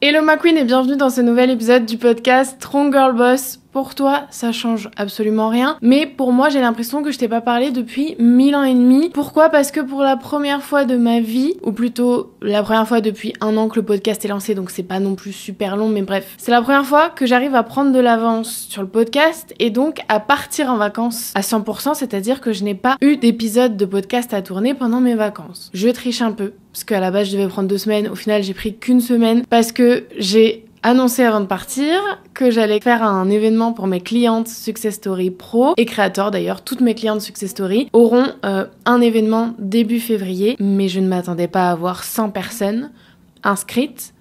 Hello ma queen et bienvenue dans ce nouvel épisode du podcast Strong Girl Boss. Pour toi, ça change absolument rien, mais pour moi, j'ai l'impression que je t'ai pas parlé depuis 1000 ans et demi. Pourquoi ? Parce que pour la première fois de ma vie, ou plutôt la première fois depuis 1 an que le podcast est lancé, donc c'est pas non plus super long, mais bref, c'est la première fois que j'arrive à prendre de l'avance sur le podcast et donc à partir en vacances à 100%, c'est-à-dire que je n'ai pas eu d'épisode de podcast à tourner pendant mes vacances. Je triche un peu, parce qu'à la base, je devais prendre 2 semaines, au final, j'ai pris qu'une semaine, parce que j'ai annoncé avant de partir que j'allais faire un événement pour mes clientes Success Story Pro et créateurs d'ailleurs. Toutes mes clientes Success Story auront un événement début février, mais je ne m'attendais pas à avoir 100 personnes inscrites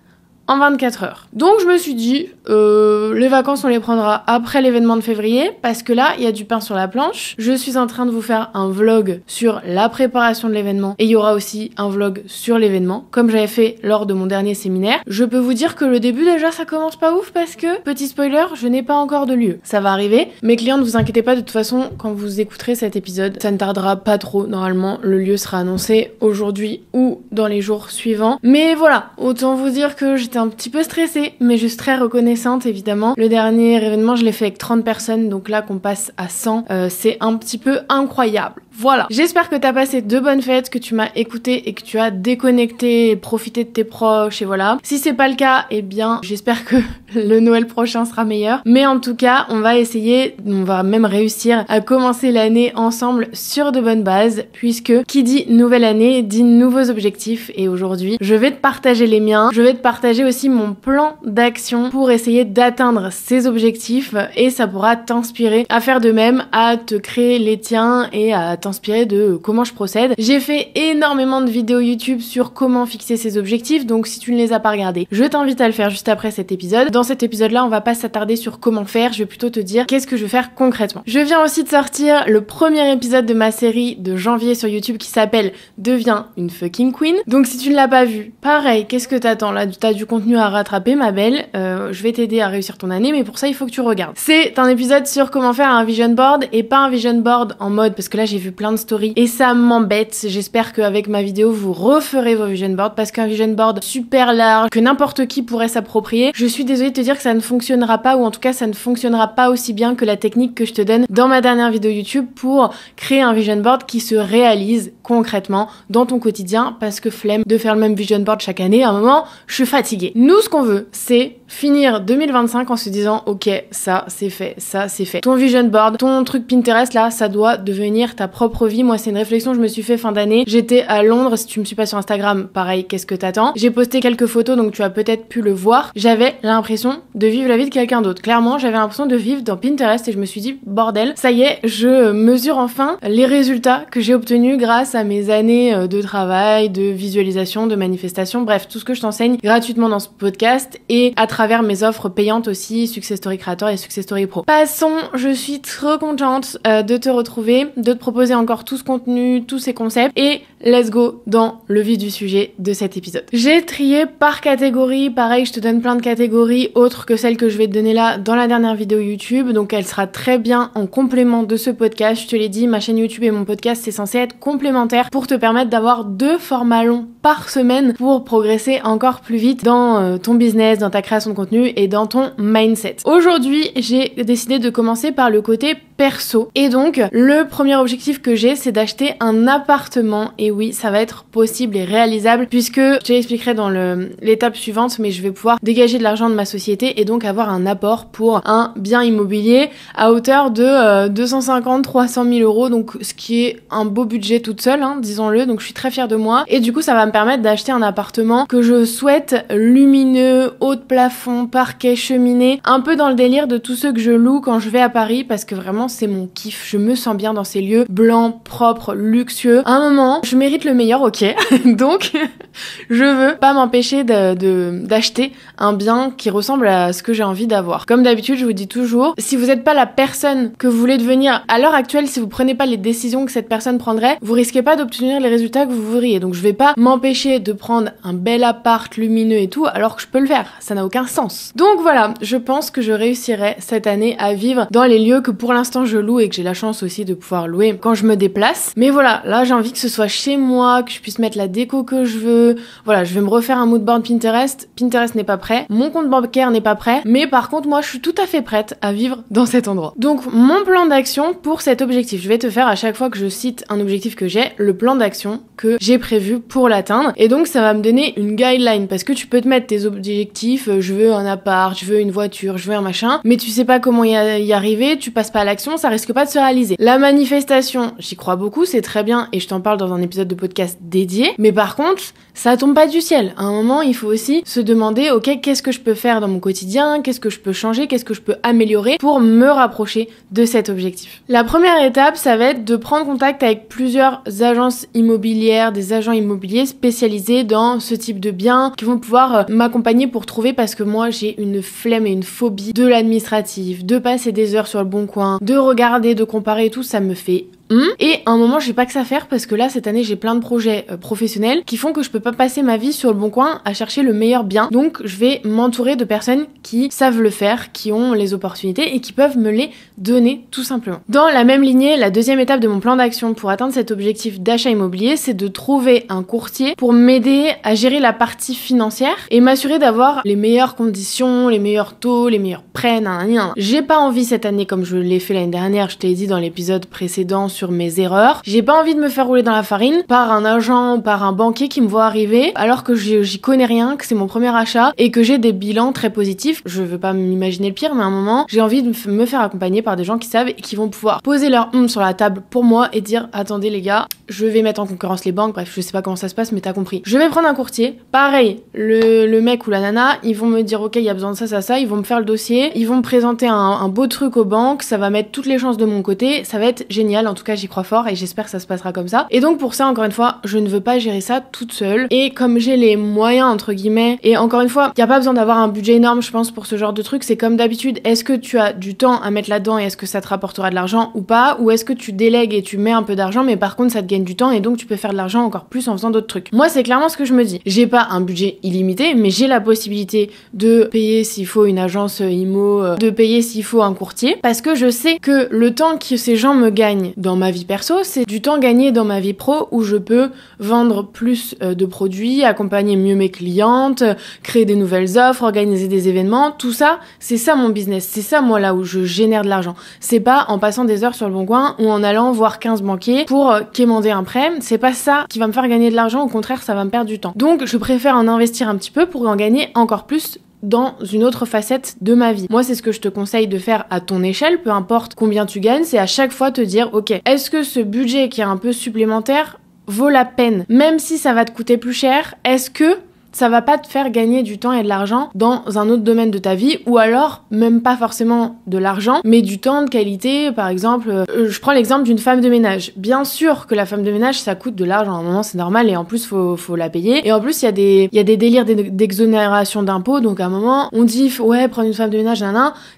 en 24 heures. Donc je me suis dit, les vacances on les prendra après l'événement de février parce que là il y a du pain sur la planche. Je suis en train de vous faire un vlog sur la préparation de l'événement et il y aura aussi un vlog sur l'événement comme j'avais fait lors de mon dernier séminaire. Je peux vous dire que le début déjà ça commence pas ouf parce que, petit spoiler, je n'ai pas encore de lieu. Ça va arriver. Mes clients, ne vous inquiétez pas, de toute façon quand vous écouterez cet épisode, ça ne tardera pas trop. Normalement le lieu sera annoncé aujourd'hui ou dans les jours suivants. Mais voilà, autant vous dire que j'étais un petit peu stressée, mais juste très reconnaissante évidemment. Le dernier événement, je l'ai fait avec 30 personnes, donc là qu'on passe à 100, c'est un petit peu incroyable. Voilà. J'espère que t'as passé de bonnes fêtes, que tu m'as écouté et que tu as déconnecté et profité de tes proches et voilà. Si c'est pas le cas, eh bien, j'espère que le Noël prochain sera meilleur. Mais en tout cas, on va essayer, on va même réussir à commencer l'année ensemble sur de bonnes bases, puisque qui dit nouvelle année dit nouveaux objectifs et aujourd'hui, je vais te partager les miens. Je vais te partager aussi mon plan d'action pour essayer d'atteindre ces objectifs et ça pourra t'inspirer à faire de même, à te créer les tiens et à t'inspirer de comment je procède. J'ai fait énormément de vidéos YouTube sur comment fixer ses objectifs, donc si tu ne les as pas regardées, je t'invite à le faire juste après cet épisode. Dans cet épisode-là, on va pas s'attarder sur comment faire, je vais plutôt te dire qu'est-ce que je vais faire concrètement. Je viens aussi de sortir le premier épisode de ma série de janvier sur YouTube qui s'appelle Deviens une fucking queen. Donc si tu ne l'as pas vu, pareil, qu'est-ce que t'attends là? T'as du contenu à rattraper, ma belle. Je vais t'aider à réussir ton année, mais pour ça, il faut que tu regardes. C'est un épisode sur comment faire un vision board et pas un vision board en mode, parce que là, j'ai vu plein de stories et ça m'embête. J'espère qu'avec ma vidéo, vous referez vos vision boards parce qu'un vision board super large, que n'importe qui pourrait s'approprier, je suis désolée de te dire que ça ne fonctionnera pas, ou en tout cas, ça ne fonctionnera pas aussi bien que la technique que je te donne dans ma dernière vidéo YouTube pour créer un vision board qui se réalise concrètement dans ton quotidien, parce que flemme de faire le même vision board chaque année. À un moment, je suis fatiguée. Nous, ce qu'on veut, c'est finir 2025 en se disant ok, ça c'est fait, ça c'est fait. Ton vision board, ton truc Pinterest là, ça doit devenir ta propre vie. Moi, c'est une réflexion que je me suis fait fin d'année. J'étais à Londres, si tu me suis pas sur Instagram, pareil, qu'est-ce que t'attends? J'ai posté quelques photos, donc tu as peut-être pu le voir. J'avais l'impression de vivre la vie de quelqu'un d'autre. Clairement, j'avais l'impression de vivre dans Pinterest et je me suis dit bordel, ça y est, je mesure enfin les résultats que j'ai obtenus grâce à mes années de travail, de visualisation, de manifestation, bref, tout ce que je t'enseigne gratuitement dans ce podcast et à travers mes offres payantes aussi, Success Story Creator et Success Story Pro. Passons, je suis trop contente de te retrouver, de te proposer encore tout ce contenu, tous ces concepts et let's go dans le vif du sujet de cet épisode. J'ai trié par catégorie, pareil, je te donne plein de catégories autres que celles que je vais te donner là dans la dernière vidéo YouTube, donc elle sera très bien en complément de ce podcast. Je te l'ai dit, ma chaîne YouTube et mon podcast, c'est censé être complémentaire pour te permettre d'avoir 2 formats longs par semaine pour progresser encore plus vite dans ton business, dans ta création de contenu et dans ton mindset. Aujourd'hui, j'ai décidé de commencer par le côté perso. Et donc, le premier objectif que j'ai, c'est d'acheter un appartement. Et oui, ça va être possible et réalisable puisque je te l'expliquerai dans l'étape suivante, mais je vais pouvoir dégager de l'argent de ma société et donc avoir un apport pour un bien immobilier à hauteur de 250-300 000 euros. Donc, ce qui est un beau budget toute seule, hein, disons-le. Donc, je suis très fière de moi. Et du coup, ça va me permettre d'acheter un appartement que je souhaite lumineux, haut de plafond, parquet, cheminée, un peu dans le délire de tous ceux que je loue quand je vais à Paris parce que vraiment c'est mon kiff, je me sens bien dans ces lieux blancs, propres, luxueux. À un moment, je mérite le meilleur, ok. Donc, je veux pas m'empêcher d'acheter un bien qui ressemble à ce que j'ai envie d'avoir. Comme d'habitude, je vous dis toujours, si vous n'êtes pas la personne que vous voulez devenir à l'heure actuelle, si vous prenez pas les décisions que cette personne prendrait, vous risquez pas d'obtenir les résultats que vous voudriez. Donc je vais pas m'empêcher de prendre un bel appart lumineux et tout, alors que je peux le faire. Ça n'a aucun sens. Donc voilà, je pense que je réussirai cette année à vivre dans les lieux que pour l'instant je loue et que j'ai la chance aussi de pouvoir louer quand je me déplace. Mais voilà, là j'ai envie que ce soit chez chez moi, que je puisse mettre la déco que je veux. Voilà, je vais me refaire un mood board Pinterest. Pinterest n'est pas prêt, mon compte bancaire n'est pas prêt, mais par contre moi je suis tout à fait prête à vivre dans cet endroit. Donc mon plan d'action pour cet objectif, je vais te faire à chaque fois que je cite un objectif que j'ai, le plan d'action que j'ai prévu pour l'atteindre. Et donc ça va me donner une guideline, parce que tu peux te mettre tes objectifs, je veux un appart, je veux une voiture, je veux un machin, mais tu sais pas comment y arriver, tu passes pas à l'action, ça risque pas de se réaliser. La manifestation, j'y crois beaucoup, c'est très bien et je t'en parle dans un épisode de podcast dédié, mais par contre, ça tombe pas du ciel. À un moment, il faut aussi se demander, ok, qu'est-ce que je peux faire dans mon quotidien, qu'est-ce que je peux changer, qu'est-ce que je peux améliorer pour me rapprocher de cet objectif. La première étape, ça va être de prendre contact avec plusieurs agences immobilières, des agents immobiliers spécialisés dans ce type de biens qui vont pouvoir m'accompagner pour trouver, parce que moi j'ai une flemme et une phobie de l'administratif, de passer des heures sur le bon coin, de regarder, de comparer et tout, ça me fait et à un moment, j'ai pas que ça à faire, parce que là, cette année, j'ai plein de projets professionnels qui font que je peux pas passer ma vie sur le bon coin à chercher le meilleur bien. Donc, je vais m'entourer de personnes qui savent le faire, qui ont les opportunités et qui peuvent me les donner tout simplement. Dans la même lignée, la deuxième étape de mon plan d'action pour atteindre cet objectif d'achat immobilier, c'est de trouver un courtier pour m'aider à gérer la partie financière et m'assurer d'avoir les meilleures conditions, les meilleurs taux, les meilleurs prêts, nan. J'ai pas envie cette année, comme je l'ai fait l'année dernière, je t'ai dit dans l'épisode précédent sur mes erreurs. J'ai pas envie de me faire rouler dans la farine par un agent ou par un banquier qui me voit arriver alors que j'y connais rien, que c'est mon premier achat et que j'ai des bilans très positifs. Je veux pas m'imaginer le pire, mais à un moment, j'ai envie de me faire accompagner par des gens qui savent et qui vont pouvoir poser leur sur la table pour moi et dire attendez les gars, je vais mettre en concurrence les banques, bref, je sais pas comment ça se passe, mais t'as compris. Je vais prendre un courtier. Pareil, le mec ou la nana, ils vont me dire ok, il y a besoin de ça, ils vont me faire le dossier, ils vont me présenter un beau truc aux banques, ça va mettre toutes les chances de mon côté, ça va être génial, en tout cas j'y crois fort et j'espère que ça se passera comme ça. Et donc pour ça, encore une fois, je ne veux pas gérer ça toute seule. Et comme j'ai les moyens entre guillemets, et encore une fois, il y a pas besoin d'avoir un budget énorme, je pense, pour ce genre de truc. C'est comme d'habitude, est-ce que tu as du temps à mettre là-dedans et est-ce que ça te rapportera de l'argent ou pas, ou est-ce que tu délègues et tu mets un peu d'argent mais par contre ça te gagne du temps et donc tu peux faire de l'argent encore plus en faisant d'autres trucs. Moi c'est clairement ce que je me dis. J'ai pas un budget illimité, mais j'ai la possibilité de payer s'il faut une agence IMO, de payer s'il faut un courtier, parce que je sais que le temps que ces gens me gagnent dans ma vie perso, c'est du temps gagné dans ma vie pro où je peux vendre plus de produits, accompagner mieux mes clientes, créer des nouvelles offres, organiser des événements, tout ça, c'est ça mon business, c'est ça moi là où je génère de l'argent. C'est pas en passant des heures sur le bon coin ou en allant voir 15 banquiers pour quémander un prêt, c'est pas ça qui va me faire gagner de l'argent, au contraire ça va me perdre du temps. Donc je préfère en investir un petit peu pour en gagner encore plus dans une autre facette de ma vie. Moi, c'est ce que je te conseille de faire à ton échelle, peu importe combien tu gagnes, c'est à chaque fois te dire, ok, est-ce que ce budget qui est un peu supplémentaire vaut la peine? Même si ça va te coûter plus cher, est-ce que ça va pas te faire gagner du temps et de l'argent dans un autre domaine de ta vie, ou alors même pas forcément de l'argent, mais du temps de qualité. Par exemple, je prends l'exemple d'une femme de ménage. Bien sûr que la femme de ménage, ça coûte de l'argent, à un moment c'est normal, et en plus faut la payer. Et en plus il y a des délires d'exonération d'impôts, donc à un moment on dit ouais, prendre une femme de ménage,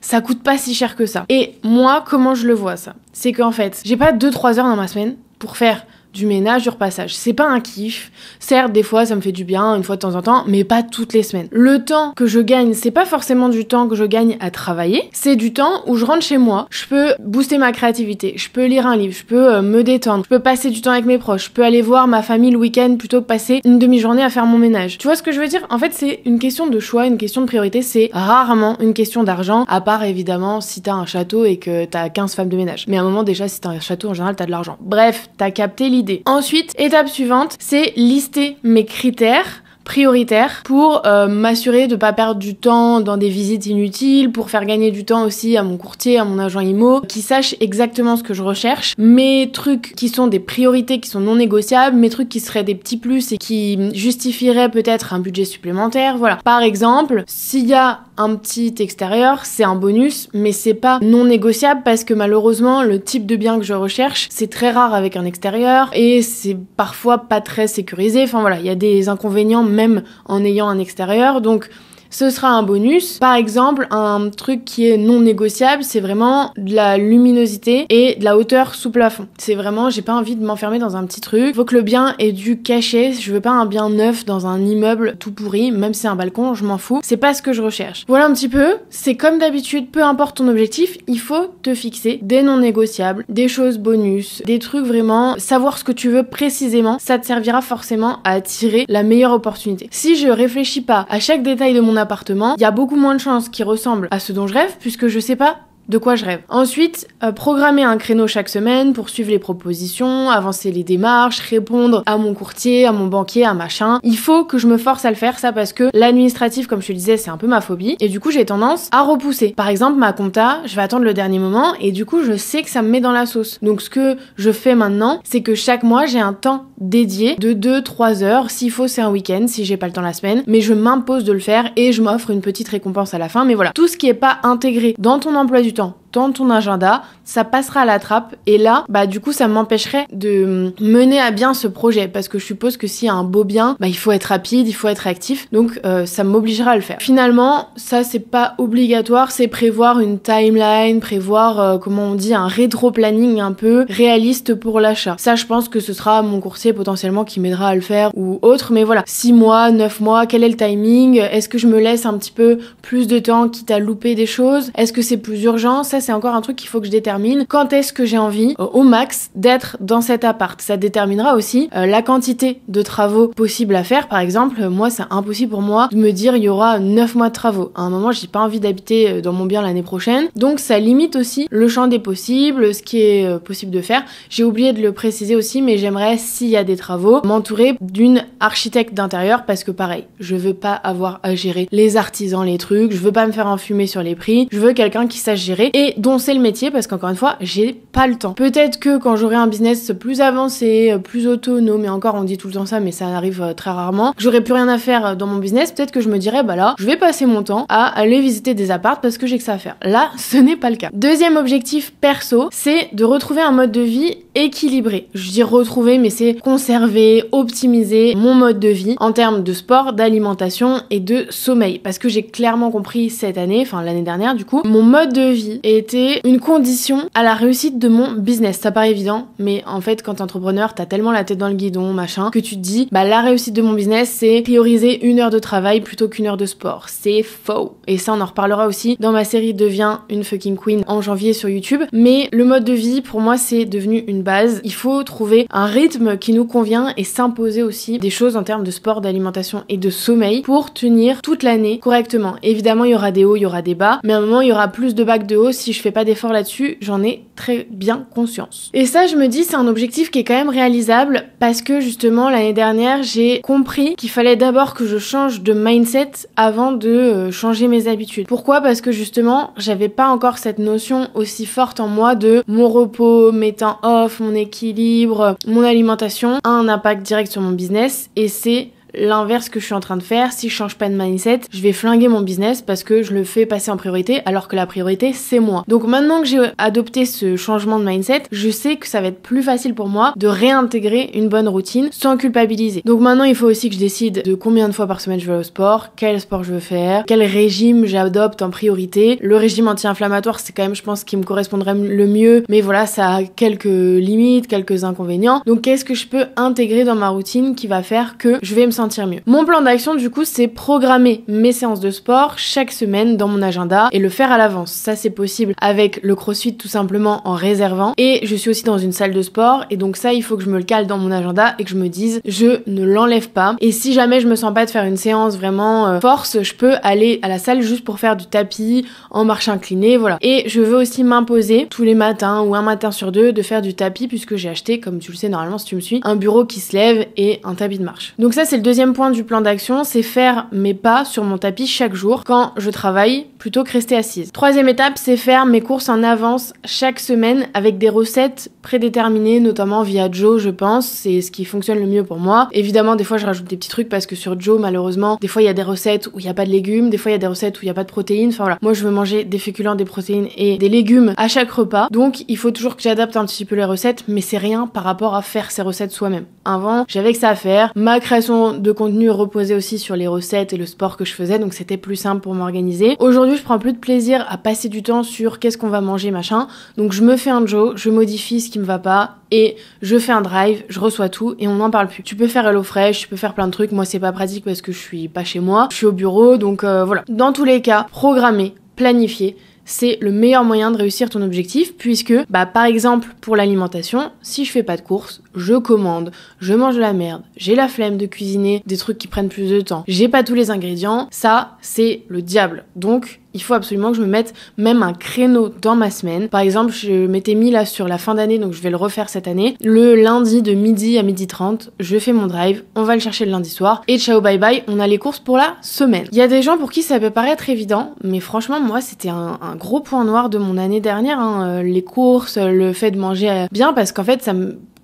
ça coûte pas si cher que ça. Et moi, comment je le vois ça? C'est qu'en fait, j'ai pas 2-3 heures dans ma semaine pour faire du ménage, du repassage. C'est pas un kiff. Certes, des fois, ça me fait du bien, une fois de temps en temps, mais pas toutes les semaines. Le temps que je gagne, c'est pas forcément du temps que je gagne à travailler, c'est du temps où je rentre chez moi, je peux booster ma créativité, je peux lire un livre, je peux me détendre, je peux passer du temps avec mes proches, je peux aller voir ma famille le week-end plutôt que passer une demi-journée à faire mon ménage. Tu vois ce que je veux dire? En fait, c'est une question de choix, une question de priorité, c'est rarement une question d'argent, à part évidemment si t'as un château et que t'as 15 femmes de ménage. Mais à un moment, déjà, si t'as un château, en général, t'as de l'argent. Bref, t'as capté l'idée. Ensuite, étape suivante, c'est lister mes critères prioritaire pour m'assurer de pas perdre du temps dans des visites inutiles, pour faire gagner du temps aussi à mon courtier, à mon agent IMO, qui sache exactement ce que je recherche, mes trucs qui sont des priorités, qui sont non négociables, mes trucs qui seraient des petits plus et qui justifieraient peut-être un budget supplémentaire, voilà. Par exemple, s'il y a un petit extérieur, c'est un bonus, mais c'est pas non négociable parce que malheureusement, le type de bien que je recherche, c'est très rare avec un extérieur et c'est parfois pas très sécurisé. Enfin voilà, il y a des inconvénients même en ayant un extérieur. Donc ce sera un bonus. Par exemple, un truc qui est non négociable, c'est vraiment de la luminosité et de la hauteur sous plafond. C'est vraiment, j'ai pas envie de m'enfermer dans un petit truc. Faut que le bien ait du cachet. Je veux pas un bien neuf dans un immeuble tout pourri, même si c'est un balcon, je m'en fous. C'est pas ce que je recherche. Voilà un petit peu. C'est comme d'habitude, peu importe ton objectif, il faut te fixer des non négociables, des choses bonus, des trucs vraiment, savoir ce que tu veux précisément, ça te servira forcément à attirer la meilleure opportunité. Si je réfléchis pas à chaque détail de mon appartement, il y a beaucoup moins de chances qu'il ressemble à ce dont je rêve, puisque je sais pas de quoi je rêve. Ensuite, programmer un créneau chaque semaine pour suivre les propositions, avancer les démarches, répondre à mon courtier, à mon banquier, à machin. Il faut que je me force à le faire, ça, parce que l'administratif, comme je te le disais, c'est un peu ma phobie. Et du coup, j'ai tendance à repousser. Par exemple, ma compta, je vais attendre le dernier moment et du coup, je sais que ça me met dans la sauce. Donc, ce que je fais maintenant, c'est que chaque mois, j'ai un temps dédié de 2-3 heures. S'il faut, c'est un week-end, si j'ai pas le temps la semaine. Mais je m'impose de le faire et je m'offre une petite récompense à la fin. Mais voilà, tout ce qui est pas intégré dans ton emploi du temps, dans ton agenda, ça passera à la trappe et là, du coup, ça m'empêcherait de mener à bien ce projet parce que je suppose que s'il y a un beau bien, il faut être rapide, il faut être actif, donc ça m'obligera à le faire. Finalement, ça c'est pas obligatoire, c'est prévoir une timeline, prévoir, comment on dit, un rétro-planning un peu réaliste pour l'achat. Ça, je pense que ce sera mon courtier potentiellement qui m'aidera à le faire ou autre, mais voilà, 6 mois, 9 mois, quel est le timing? Est-ce que je me laisse un petit peu plus de temps quitte à louper des choses? Est-ce que c'est plus urgent? Ça, c'est encore un truc qu'il faut que je détermine. Quand est-ce que j'ai envie, au max, d'être dans cet appart? Ça déterminera aussi la quantité de travaux possibles à faire. Par exemple, moi, c'est impossible pour moi de me dire il y aura 9 mois de travaux. À un moment, j'ai pas envie d'habiter dans mon bien l'année prochaine. Donc, ça limite aussi le champ des possibles, ce qui est possible de faire. J'ai oublié de le préciser aussi, mais j'aimerais, s'il y a des travaux, m'entourer d'une architecte d'intérieur parce que pareil, je veux pas avoir à gérer les artisans, les trucs, je veux pas me faire enfumer sur les prix, je veux quelqu'un qui sache gérer et dont c'est le métier parce qu'encore une fois, j'ai pas le temps. Peut-être que quand j'aurai un business plus avancé, plus autonome, et encore on dit tout le temps ça mais ça arrive très rarement, que j'aurai plus rien à faire dans mon business, peut-être que je me dirais là, je vais passer mon temps à aller visiter des apparts parce que j'ai que ça à faire. Là, ce n'est pas le cas. Deuxième objectif perso, c'est de retrouver un mode de vie équilibré. Je dis retrouver mais c'est conserver, optimiser mon mode de vie en termes de sport, d'alimentation et de sommeil parce que j'ai clairement compris cette année, enfin l'année dernière du coup, mon mode de vie était une condition à la réussite de mon business. Ça paraît évident, mais en fait, quand t'es entrepreneur, t'as tellement la tête dans le guidon, machin, que tu te dis, la réussite de mon business, c'est prioriser 1 heure de travail plutôt qu'1 heure de sport. C'est faux. Et ça, on en reparlera aussi dans ma série Deviens une fucking queen en janvier sur YouTube. Mais le mode de vie, pour moi, c'est devenu une base. Il faut trouver un rythme qui nous convient et s'imposer aussi des choses en termes de sport, d'alimentation et de sommeil pour tenir toute l'année correctement. Évidemment, il y aura des hauts, il y aura des bas, mais à un moment, il y aura plus de bas que de hauts. Si je fais pas d'efforts là-dessus, j'en ai très bien conscience. Et ça, je me dis, c'est un objectif qui est quand même réalisable parce que justement, l'année dernière, j'ai compris qu'il fallait d'abord que je change de mindset avant de changer mes habitudes. Pourquoi? Parce que justement, j'avais pas encore cette notion aussi forte en moi de mon repos, mes temps off, mon équilibre, mon alimentation a un impact direct sur mon business et c'est l'inverse que je suis en train de faire. Si je change pas de mindset, je vais flinguer mon business parce que je le fais passer en priorité alors que la priorité c'est moi. Donc maintenant que j'ai adopté ce changement de mindset, je sais que ça va être plus facile pour moi de réintégrer une bonne routine sans culpabiliser. Donc maintenant il faut aussi que je décide de combien de fois par semaine je vais au sport, quel sport je veux faire, quel régime j'adopte en priorité. Le régime anti-inflammatoire c'est quand même je pense ce qui me correspondrait le mieux, mais voilà ça a quelques limites, quelques inconvénients. Donc qu'est-ce que je peux intégrer dans ma routine qui va faire que je vais me sentir mieux. Mon plan d'action du coup c'est programmer mes séances de sport chaque semaine dans mon agenda et le faire à l'avance. Ça c'est possible avec le CrossFit tout simplement en réservant et je suis aussi dans une salle de sport et donc ça il faut que je me le cale dans mon agenda et que je me dise je ne l'enlève pas et si jamais je me sens pas de faire une séance vraiment force, je peux aller à la salle juste pour faire du tapis en marche inclinée, voilà. Et je veux aussi m'imposer tous les matins ou un matin sur 2 de faire du tapis puisque j'ai acheté, comme tu le sais normalement si tu me suis, un bureau qui se lève et un tapis de marche. Donc ça c'est le deuxième point du plan d'action, c'est faire mes pas sur mon tapis chaque jour quand je travaille plutôt que rester assise. Troisième étape, c'est faire mes courses en avance chaque semaine avec des recettes prédéterminées, notamment via Joe, je pense. C'est ce qui fonctionne le mieux pour moi. Évidemment, des fois, je rajoute des petits trucs parce que sur Joe, malheureusement, des fois, il y a des recettes où il n'y a pas de légumes, des fois, il y a des recettes où il n'y a pas de protéines. Enfin voilà, moi, je veux manger des féculents, des protéines et des légumes à chaque repas. Donc, il faut toujours que j'adapte un petit peu les recettes, mais c'est rien par rapport à faire ces recettes soi-même. Avant, j'avais que ça à faire. Ma création de contenu reposait aussi sur les recettes et le sport que je faisais, donc c'était plus simple pour m'organiser. Aujourd'hui, je prends plus de plaisir à passer du temps sur qu'est-ce qu'on va manger, machin. Donc je me fais un Joe, je modifie ce qui me va pas et je fais un drive, je reçois tout et on n'en parle plus. Tu peux faire HelloFresh, tu peux faire plein de trucs. Moi, c'est pas pratique parce que je suis pas chez moi, je suis au bureau, donc voilà. Dans tous les cas, programmer, planifier, c'est le meilleur moyen de réussir ton objectif puisque, par exemple, pour l'alimentation, si je fais pas de courses, je commande, je mange de la merde, j'ai la flemme de cuisiner des trucs qui prennent plus de temps, j'ai pas tous les ingrédients, ça, c'est le diable. Donc, il faut absolument que je me mette même un créneau dans ma semaine. Par exemple, je m'étais mis là sur la fin d'année, donc je vais le refaire cette année. Le lundi de midi à 12h30, je fais mon drive, on va le chercher le lundi soir, et ciao bye bye, on a les courses pour la semaine. Il y a des gens pour qui ça peut paraître évident, mais franchement, moi, c'était un gros point noir de mon année dernière, les courses, le fait de manger bien, parce qu'en fait,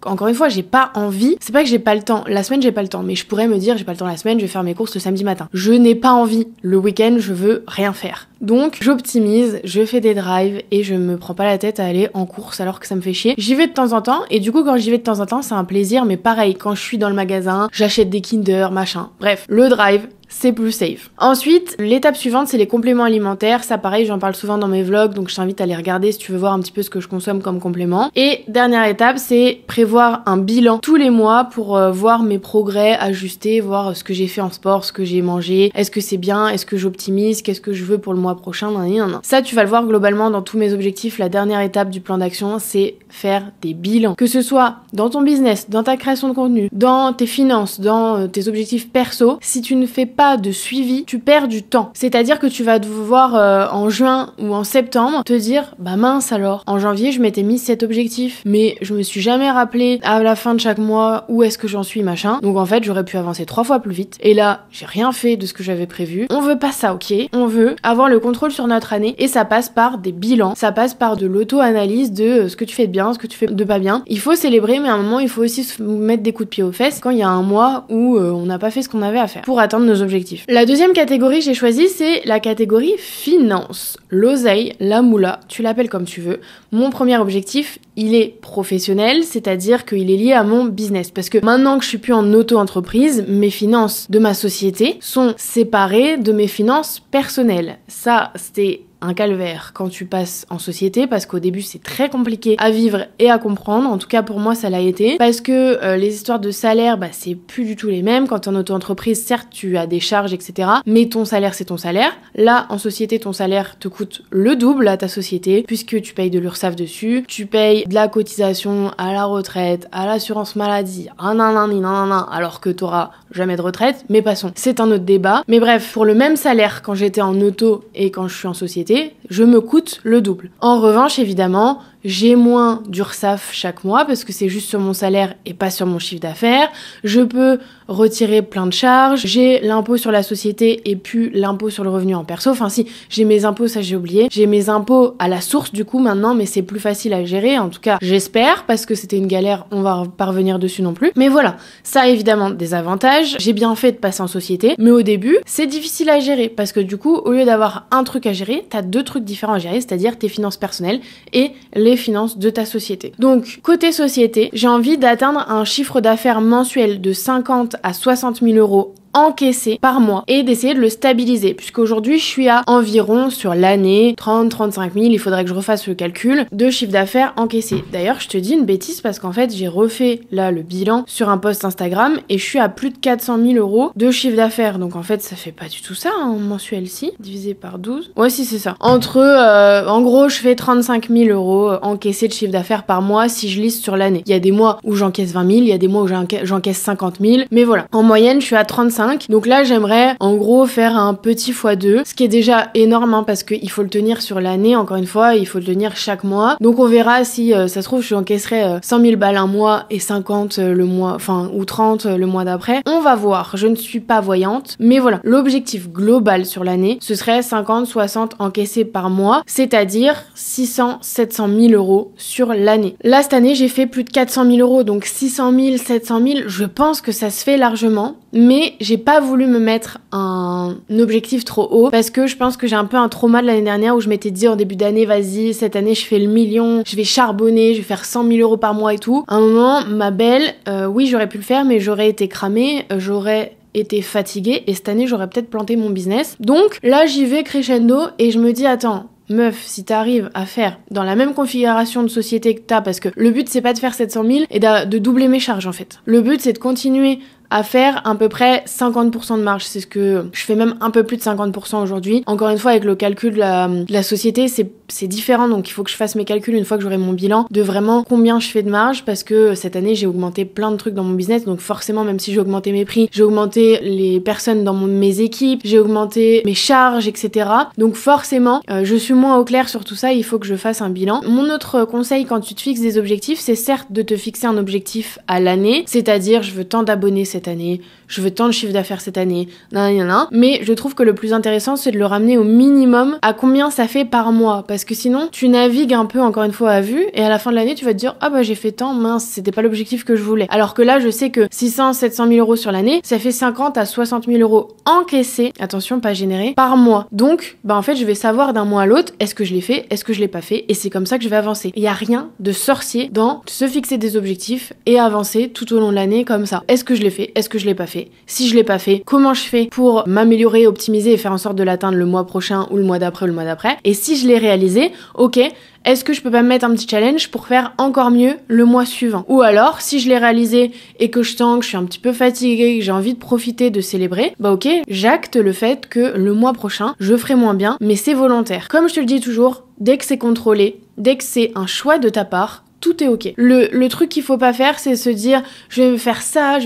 encore une fois, j'ai pas envie. C'est pas que j'ai pas le temps. La semaine, j'ai pas le temps. Mais je pourrais me dire, j'ai pas le temps la semaine, je vais faire mes courses le samedi matin. Je n'ai pas envie. Le week-end, je veux rien faire. Donc, j'optimise, je fais des drives et je me prends pas la tête à aller en course alors que ça me fait chier. J'y vais de temps en temps et du coup, quand j'y vais de temps en temps, c'est un plaisir. Mais pareil, quand je suis dans le magasin, j'achète des Kinder, machin. Bref, le drive, c'est plus safe. Ensuite, l'étape suivante, c'est les compléments alimentaires. Ça, pareil, j'en parle souvent dans mes vlogs, donc je t'invite à les regarder si tu veux voir un petit peu ce que je consomme comme complément. Et dernière étape, c'est prévoir un bilan tous les mois pour voir mes progrès, ajuster, voir ce que j'ai fait en sport, ce que j'ai mangé, est-ce que c'est bien, est-ce que j'optimise, qu'est-ce que je veux pour le mois prochain, nan. Ça, tu vas le voir globalement dans tous mes objectifs. La dernière étape du plan d'action, c'est faire des bilans. Que ce soit dans ton business, dans ta création de contenu, dans tes finances, dans tes objectifs perso, si tu ne fais pas de suivi, tu perds du temps. C'est-à-dire que tu vas devoir en juin ou en septembre te dire mince alors, en janvier je m'étais mis cet objectif, mais je me suis jamais rappelé à la fin de chaque mois où est-ce que j'en suis machin. Donc en fait j'aurais pu avancer 3 fois plus vite. Et là j'ai rien fait de ce que j'avais prévu. On veut pas ça, ok? On veut avoir le contrôle sur notre année et ça passe par des bilans, ça passe par de l'auto-analyse de ce que tu fais de bien, ce que tu fais de pas bien. Il faut célébrer, mais à un moment il faut aussi se mettre des coups de pied aux fesses quand il y a un mois où on n'a pas fait ce qu'on avait à faire pour atteindre nos objectifs. La deuxième catégorie que j'ai choisie, c'est la catégorie finance. L'oseille, la moula, tu l'appelles comme tu veux. Mon premier objectif, il est professionnel, c'est-à-dire qu'il est lié à mon business. Parce que maintenant que je suis plus en auto-entreprise, mes finances de ma société sont séparées de mes finances personnelles. Ça, c'était un calvaire quand tu passes en société parce qu'au début c'est très compliqué à vivre et à comprendre. En tout cas pour moi ça l'a été parce que les histoires de salaire c'est plus du tout les mêmes. Quand t'es en auto-entreprise, certes tu as des charges etc, mais ton salaire c'est ton salaire. Là en société ton salaire te coûte le double à ta société puisque tu payes de l'URSSAF dessus, tu payes de la cotisation à la retraite, à l'assurance maladie, alors que t'auras jamais de retraite, mais passons, c'est un autre débat. Mais bref, pour le même salaire quand j'étais en auto et quand je suis en société, je me coûte le double. En revanche, évidemment, j'ai moins d'URSSAF chaque mois parce que c'est juste sur mon salaire et pas sur mon chiffre d'affaires. Je peux retirer plein de charges. J'ai l'impôt sur la société et puis l'impôt sur le revenu en perso. Enfin si, j'ai mes impôts, ça j'ai oublié. J'ai mes impôts à la source du coup maintenant, mais c'est plus facile à gérer. En tout cas, j'espère parce que c'était une galère, on va pas revenir dessus non plus. Mais voilà, ça a évidemment des avantages. J'ai bien fait de passer en société, mais au début, c'est difficile à gérer parce que du coup, au lieu d'avoir un truc à gérer, t'as 2 trucs différents à gérer, c'est-à-dire tes finances personnelles et les finances de ta société. Donc, côté société, j'ai envie d'atteindre un chiffre d'affaires mensuel de 50 à 60 000 euros encaissé par mois et d'essayer de le stabiliser puisqu'aujourd'hui je suis à environ sur l'année 30-35 000, il faudrait que je refasse le calcul de chiffre d'affaires encaissé. D'ailleurs je te dis une bêtise parce qu'en fait j'ai refait là le bilan sur un post Instagram et je suis à plus de 400 000 euros de chiffre d'affaires, donc en fait ça fait pas du tout ça mensuel si, divisé par 12. Ouais si c'est ça. En gros je fais 35 000 euros encaissés de chiffre d'affaires par mois si je liste sur l'année. Il y a des mois où j'encaisse 20 000, il y a des mois où j'encaisse 50 000, mais voilà. En moyenne je suis à 35. Donc là, j'aimerais en gros faire un petit x2, ce qui est déjà énorme parce qu'il faut le tenir sur l'année, encore une fois, il faut le tenir chaque mois. Donc on verra si ça se trouve, je encaisserai 100 000 balles un mois et 50 le mois, ou 30 le mois d'après. On va voir, je ne suis pas voyante, mais voilà, l'objectif global sur l'année, ce serait 50-60 encaissés par mois, c'est-à-dire 600-700 000 euros sur l'année. Là, cette année, j'ai fait plus de 400 000 euros, donc 600 000, 700 000, je pense que ça se fait largement, mais j'ai pas voulu me mettre un objectif trop haut parce que je pense que j'ai un peu un trauma de l'année dernière où je m'étais dit en début d'année, vas-y, cette année je fais le million, je vais charbonner, je vais faire 100 000 euros par mois et tout. À un moment, ma belle, oui j'aurais pu le faire mais j'aurais été cramée, j'aurais été fatiguée et cette année j'aurais peut-être planté mon business. Donc là j'y vais crescendo et je me dis attends, meuf, si t'arrives à faire dans la même configuration de société que t'as, parce que le but c'est pas de faire 700 000 et de doubler mes charges en fait. Le but c'est de continuer à faire à peu près 50% de marge. C'est ce que je fais, même un peu plus de 50% aujourd'hui. Encore une fois, avec le calcul de la société, c'est différent. Donc, il faut que je fasse mes calculs une fois que j'aurai mon bilan de vraiment combien je fais de marge, parce que cette année, j'ai augmenté plein de trucs dans mon business. Donc, forcément, même si j'ai augmenté mes prix, j'ai augmenté les personnes dans mes équipes, j'ai augmenté mes charges, etc. Donc, forcément, je suis moins au clair sur tout ça. Il faut que je fasse un bilan. Mon autre conseil quand tu te fixes des objectifs, c'est certes de te fixer un objectif à l'année, c'est-à-dire je veux tant d'abonnés cette année, je veux tant de chiffre d'affaires cette année, mais je trouve que le plus intéressant c'est de le ramener au minimum à combien ça fait par mois, parce que sinon tu navigues un peu encore une fois à vue et à la fin de l'année tu vas te dire ah bah j'ai fait tant, mince c'était pas l'objectif que je voulais, alors que là je sais que 600-700 000 euros sur l'année ça fait 50 à 60 000 euros encaissés, attention pas générés, par mois. Donc bah en fait je vais savoir d'un mois à l'autre est-ce que je l'ai fait, est-ce que je l'ai pas fait, et c'est comme ça que je vais avancer. Il y a rien de sorcier dans se fixer des objectifs et avancer tout au long de l'année comme ça. Est-ce que je l'ai fait, est-ce que je l'ai pas fait? Si je l'ai pas fait, comment je fais pour m'améliorer, optimiser et faire en sorte de l'atteindre le mois prochain ou le mois d'après ou le mois d'après? Et si je l'ai réalisé, ok, est-ce que je peux pas me mettre un petit challenge pour faire encore mieux le mois suivant? Ou alors, si je l'ai réalisé et que je sens que je suis un petit peu fatiguée, que j'ai envie de profiter, de célébrer, bah ok, j'acte le fait que le mois prochain, je ferai moins bien, mais c'est volontaire. Comme je te le dis toujours, dès que c'est contrôlé, dès que c'est un choix de ta part, tout est ok. Le truc qu'il faut pas faire, c'est se dire je vais faire ça,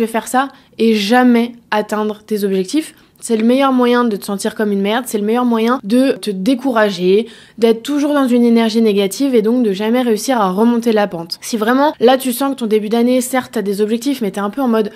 et jamais atteindre tes objectifs. C'est le meilleur moyen de te sentir comme une merde, c'est le meilleur moyen de te décourager, d'être toujours dans une énergie négative et donc de jamais réussir à remonter la pente. Si vraiment, là tu sens que ton début d'année, certes t'as des objectifs, mais t'es un peu en mode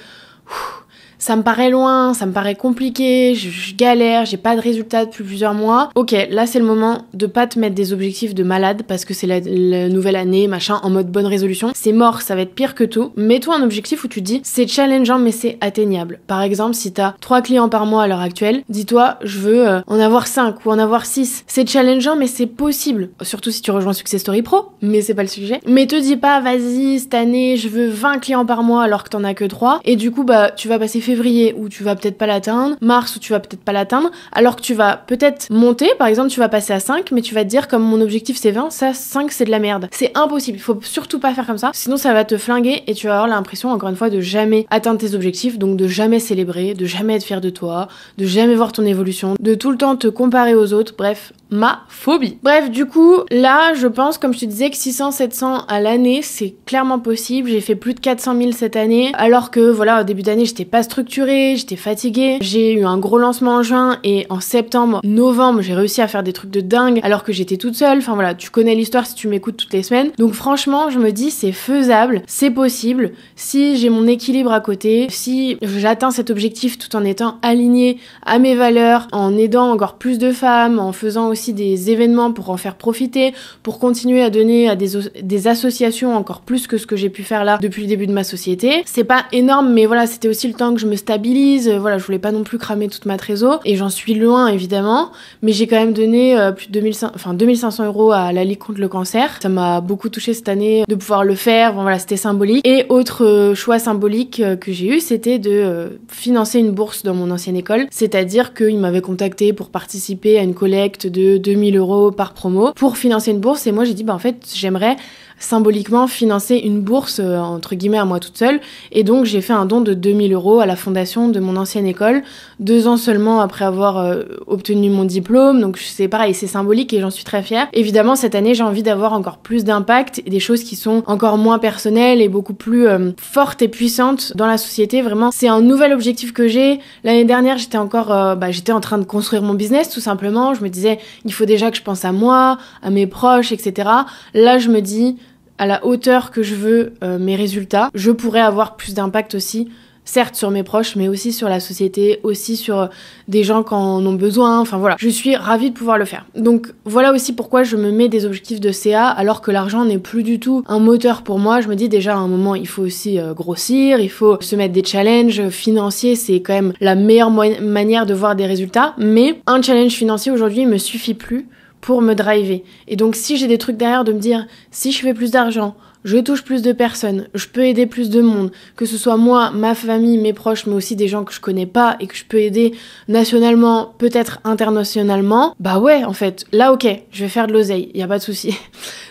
ça me paraît loin, ça me paraît compliqué, je galère, j'ai pas de résultats depuis plusieurs mois. Ok, là c'est le moment de pas te mettre des objectifs de malade parce que c'est la nouvelle année, machin, en mode bonne résolution. C'est mort, ça va être pire que tout. Mets-toi un objectif où tu te dis c'est challengeant mais c'est atteignable. Par exemple, si t'as 3 clients par mois à l'heure actuelle, dis-toi je veux en avoir 5 ou en avoir 6. C'est challengeant mais c'est possible. Surtout si tu rejoins Success Story Pro, mais c'est pas le sujet. Mais te dis pas vas-y cette année je veux 20 clients par mois alors que t'en as que 3 et du coup bah tu vas passer février où tu vas peut-être pas l'atteindre, mars où tu vas peut-être pas l'atteindre, alors que tu vas peut-être monter, par exemple tu vas passer à 5, mais tu vas te dire comme mon objectif c'est 20, ça 5 c'est de la merde. C'est impossible, il faut surtout pas faire comme ça, sinon ça va te flinguer et tu vas avoir l'impression encore une fois de jamais atteindre tes objectifs, donc de jamais célébrer, de jamais être fier de toi, de jamais voir ton évolution, de tout le temps te comparer aux autres, bref, ma phobie. Bref, du coup, là je pense comme je te disais que 600-700 à l'année c'est clairement possible, j'ai fait plus de 400 000 cette année, alors que voilà au début d'année j'étais pas structurée, j'étais fatiguée, j'ai eu un gros lancement en juin et en septembre, novembre, j'ai réussi à faire des trucs de dingue alors que j'étais toute seule. Enfin voilà, tu connais l'histoire si tu m'écoutes toutes les semaines. Donc franchement, je me dis c'est faisable, c'est possible. Si j'ai mon équilibre à côté, si j'atteins cet objectif tout en étant alignée à mes valeurs, en aidant encore plus de femmes, en faisant aussi des événements pour en faire profiter, pour continuer à donner à des associations encore plus que ce que j'ai pu faire là depuis le début de ma société. C'est pas énorme, mais voilà, c'était aussi le temps que je me stabilise, voilà, je voulais pas non plus cramer toute ma trésor, et j'en suis loin évidemment, mais j'ai quand même donné plus de 2500 € à la Ligue contre le cancer. Ça m'a beaucoup touchée cette année de pouvoir le faire, bon, voilà, c'était symbolique. Et autre choix symbolique que j'ai eu, c'était de financer une bourse dans mon ancienne école, c'est-à-dire qu'ils m'avaient contacté pour participer à une collecte de 2000 € par promo pour financer une bourse, et moi j'ai dit bah en fait j'aimerais symboliquement financer une bourse entre guillemets à moi toute seule, et donc j'ai fait un don de 2000 € à la fondation de mon ancienne école 2 ans seulement après avoir obtenu mon diplôme. Donc c'est pareil, c'est symbolique et j'en suis très fière. Évidemment cette année j'ai envie d'avoir encore plus d'impact et des choses qui sont encore moins personnelles et beaucoup plus fortes et puissantes dans la société. Vraiment c'est un nouvel objectif que j'ai. L'année dernière j'étais encore j'étais en train de construire mon business tout simplement, je me disais il faut déjà que je pense à moi, à mes proches, etc. Là je me dis à la hauteur que je veux mes résultats, je pourrais avoir plus d'impact aussi, certes sur mes proches, mais aussi sur la société, aussi sur des gens qui en ont besoin, enfin voilà. Je suis ravie de pouvoir le faire. Donc voilà aussi pourquoi je me mets des objectifs de CA, alors que l'argent n'est plus du tout un moteur pour moi. Je me dis déjà à un moment, il faut aussi grossir, il faut se mettre des challenges financiers, c'est quand même la meilleure manière de voir des résultats, mais un challenge financier aujourd'hui me suffit plus pour me driver. Et donc si j'ai des trucs derrière de me dire si je fais plus d'argent, je touche plus de personnes, je peux aider plus de monde, que ce soit moi, ma famille, mes proches, mais aussi des gens que je connais pas et que je peux aider nationalement, peut-être internationalement, bah ouais, en fait, là ok, je vais faire de l'oseille, y a pas de souci.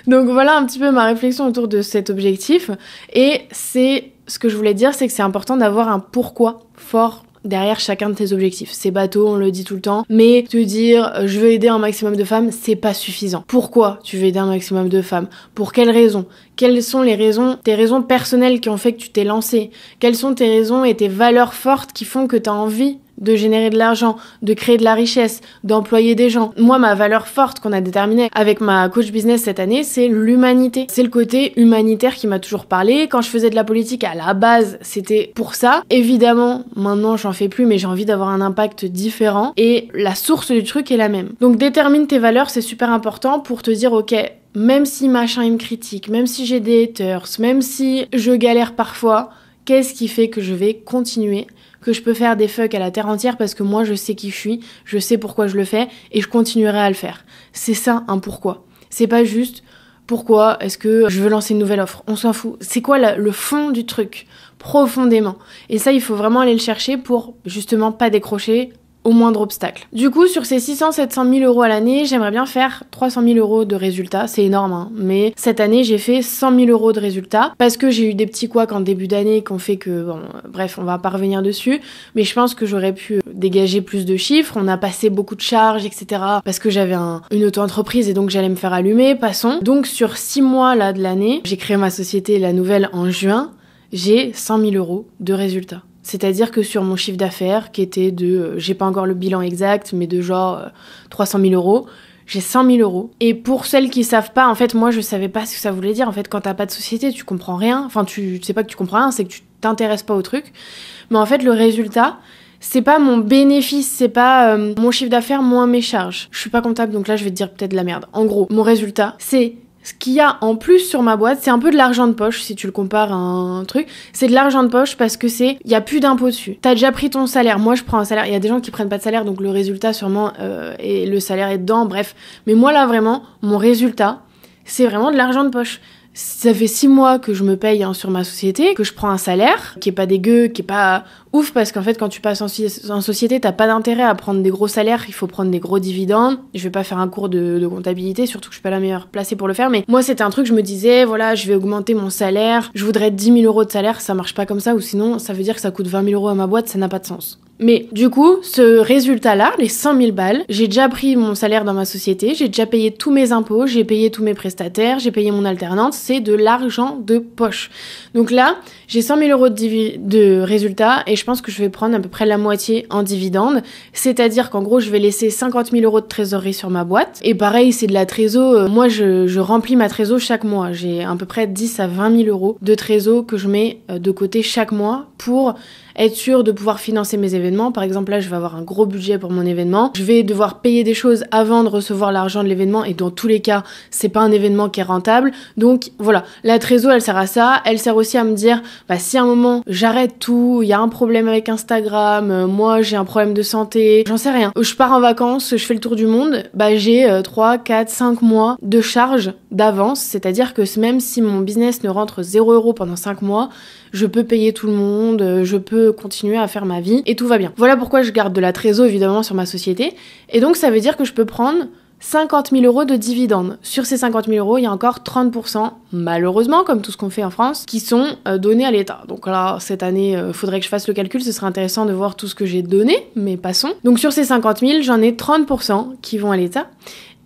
Donc voilà un petit peu ma réflexion autour de cet objectif, et c'est ce que je voulais dire, c'est que c'est important d'avoir un pourquoi fort derrière chacun de tes objectifs. C'est bateau, on le dit tout le temps, mais te dire je veux aider un maximum de femmes, c'est pas suffisant. Pourquoi tu veux aider un maximum de femmes? Pour quelles raisons? Quelles sont les raisons, tes raisons personnelles qui ont fait que tu t'es lancé? Quelles sont tes raisons et tes valeurs fortes qui font que tu as envie de générer de l'argent, de créer de la richesse, d'employer des gens? Moi, ma valeur forte qu'on a déterminée avec ma coach business cette année, c'est l'humanité. C'est le côté humanitaire qui m'a toujours parlé. Quand je faisais de la politique, à la base, c'était pour ça. Évidemment, maintenant, j'en fais plus, mais j'ai envie d'avoir un impact différent. Et la source du truc est la même. Donc, détermine tes valeurs, c'est super important pour te dire, ok, même si machin il me critique, même si j'ai des haters, même si je galère parfois, qu'est-ce qui fait que je vais continuer, que je peux faire des fucks à la terre entière parce que moi je sais qui je suis, je sais pourquoi je le fais et je continuerai à le faire. C'est ça un pourquoi. C'est pas juste pourquoi est-ce que je veux lancer une nouvelle offre. On s'en fout. C'est quoi le fond du truc, profondément. Et ça il faut vraiment aller le chercher pour justement pas décrocher au moindre obstacle. Du coup, sur ces 600-700 000 euros à l'année, j'aimerais bien faire 300 000 euros de résultats. C'est énorme, hein. Mais cette année, j'ai fait 100 000 euros de résultats parce que j'ai eu des petits couacs en début d'année qui ont fait que, bon, bref, on va pas revenir dessus. Mais je pense que j'aurais pu dégager plus de chiffres. On a passé beaucoup de charges, etc. parce que j'avais une auto-entreprise et donc j'allais me faire allumer. Passons. Donc, sur 6 mois là de l'année, j'ai créé ma société, la nouvelle, en juin. J'ai 100 000 euros de résultats. C'est-à-dire que sur mon chiffre d'affaires, qui était j'ai pas encore le bilan exact, mais de genre 300 000 euros, j'ai 100 000 euros. Et pour celles qui savent pas, en fait, moi, je savais pas ce que ça voulait dire. En fait, quand t'as pas de société, tu comprends rien. Enfin, tu sais pas que tu comprends rien, c'est que tu t'intéresses pas au truc. Mais en fait, le résultat, c'est pas mon bénéfice, c'est pas mon chiffre d'affaires moins mes charges. Je suis pas comptable, donc là, je vais te dire peut-être de la merde. En gros, mon résultat, c'est ce qu'il y a en plus sur ma boîte, c'est un peu de l'argent de poche, si tu le compares à un truc. C'est de l'argent de poche parce que il y a plus d'impôts dessus. T'as déjà pris ton salaire. Moi, je prends un salaire. Il y a des gens qui prennent pas de salaire, donc le résultat, sûrement, et le salaire est dedans, bref. Mais moi, là, vraiment, mon résultat, c'est vraiment de l'argent de poche. Ça fait 6 mois que je me paye sur ma société, que je prends un salaire qui est pas dégueu, qui est pas ouf, parce qu'en fait, quand tu passes en société, t'as pas d'intérêt à prendre des gros salaires, il faut prendre des gros dividendes. Je vais pas faire un cours de comptabilité, surtout que je suis pas la meilleure placée pour le faire, mais moi, c'était un truc, je me disais, voilà, je vais augmenter mon salaire, je voudrais 10 000 euros de salaire, ça marche pas comme ça, ou sinon, ça veut dire que ça coûte 20 000 euros à ma boîte, ça n'a pas de sens. Mais du coup, ce résultat-là, les 100 000 balles, j'ai déjà pris mon salaire dans ma société, j'ai déjà payé tous mes impôts, j'ai payé tous mes prestataires, j'ai payé mon alternante, c'est de l'argent de poche. Donc là, j'ai 100 000 euros de résultats et je pense que je vais prendre à peu près la moitié en dividendes, c'est-à-dire qu'en gros, je vais laisser 50 000 euros de trésorerie sur ma boîte. Et pareil, c'est de la trésor, moi je remplis ma trésor chaque mois, j'ai à peu près 10 à 20 000 euros de trésor que je mets de côté chaque mois pour être sûr de pouvoir financer mes événements. Par exemple, là, je vais avoir un gros budget pour mon événement. Je vais devoir payer des choses avant de recevoir l'argent de l'événement et dans tous les cas, c'est pas un événement qui est rentable. Donc voilà, la trésor, elle sert à ça. Elle sert aussi à me dire, bah si à un moment, j'arrête tout, il y a un problème avec Instagram, moi, j'ai un problème de santé, j'en sais rien. Je pars en vacances, je fais le tour du monde, bah j'ai 3, 4, 5 mois de charges d'avance. C'est-à-dire que même si mon business ne rentre 0 € pendant 5 mois, je peux payer tout le monde, je peux continuer à faire ma vie et tout va bien. Voilà pourquoi je garde de la trésor évidemment sur ma société. Et donc ça veut dire que je peux prendre 50 000 euros de dividendes. Sur ces 50 000 euros, il y a encore 30%, malheureusement, comme tout ce qu'on fait en France, qui sont donnés à l'État. Donc là, cette année, faudrait que je fasse le calcul, ce serait intéressant de voir tout ce que j'ai donné, mais passons. Donc sur ces 50 000, j'en ai 30% qui vont à l'État.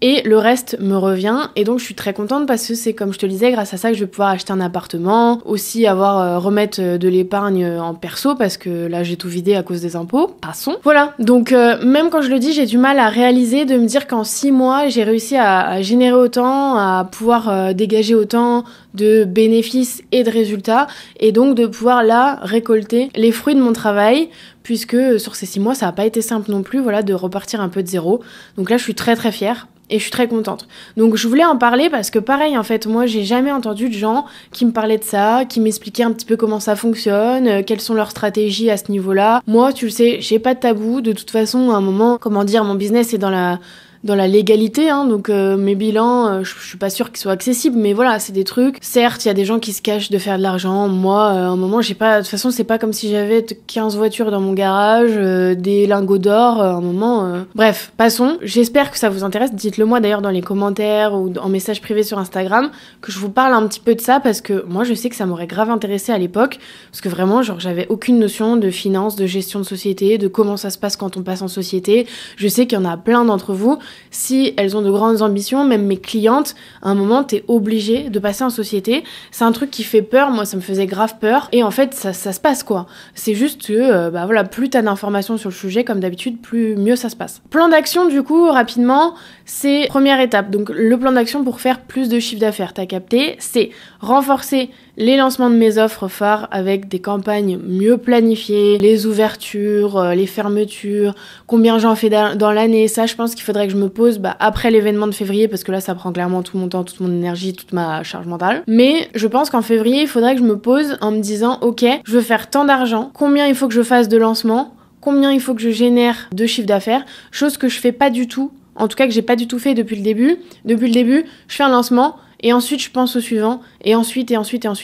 Et le reste me revient, et donc je suis très contente parce que c'est comme je te le disais, grâce à ça que je vais pouvoir acheter un appartement, aussi remettre de l'épargne en perso parce que là j'ai tout vidé à cause des impôts. Passons. Voilà, donc même quand je le dis, j'ai du mal à réaliser de me dire qu'en 6 mois j'ai réussi à générer autant, à pouvoir dégager autant de bénéfices et de résultats, et donc de pouvoir là récolter les fruits de mon travail, puisque sur ces 6 mois ça n'a pas été simple non plus, voilà, de repartir un peu de zéro. Donc là je suis très très fière. Et je suis très contente. Donc je voulais en parler parce que pareil, en fait, moi j'ai jamais entendu de gens qui me parlaient de ça, qui m'expliquaient un petit peu comment ça fonctionne, quelles sont leurs stratégies à ce niveau-là. Moi, tu le sais, j'ai pas de tabou. De toute façon, à un moment, comment dire, mon business est dans dans la légalité, hein, donc mes bilans, je suis pas sûre qu'ils soient accessibles, mais voilà, c'est des trucs. Certes, il y a des gens qui se cachent de faire de l'argent. Moi, à un moment, j'ai pas. De toute façon, c'est pas comme si j'avais 15 voitures dans mon garage, des lingots d'or. À un moment, bref, passons. J'espère que ça vous intéresse. Dites-le moi d'ailleurs dans les commentaires ou en message privé sur Instagram que je vous parle un petit peu de ça parce que moi, je sais que ça m'aurait grave intéressé à l'époque parce que vraiment, genre, j'avais aucune notion de finance, de gestion de société, de comment ça se passe quand on passe en société. Je sais qu'il y en a plein d'entre vous. Si elles ont de grandes ambitions, même mes clientes, à un moment, t'es obligé de passer en société. C'est un truc qui fait peur. Moi, ça me faisait grave peur. Et en fait, ça se passe, quoi. C'est juste que, voilà, plus t'as d'informations sur le sujet, comme d'habitude, mieux ça se passe. Plan d'action, du coup, rapidement, c'est première étape. Donc, le plan d'action pour faire plus de chiffre d'affaires, t'as capté, c'est renforcer les lancements de mes offres phares avec des campagnes mieux planifiées, les ouvertures, les fermetures, combien j'en fais dans l'année. Ça, je pense qu'il faudrait que je me pose après l'événement de février parce que là, ça prend clairement tout mon temps, toute mon énergie, toute ma charge mentale. Mais je pense qu'en février, il faudrait que je me pose en me disant, ok, je veux faire tant d'argent, combien il faut que je fasse de lancements, combien il faut que je génère de chiffre d'affaires, chose que je fais pas du tout, en tout cas que j'ai pas du tout fait depuis le début. Depuis le début, je fais un lancement, et ensuite je pense au suivant, et ensuite.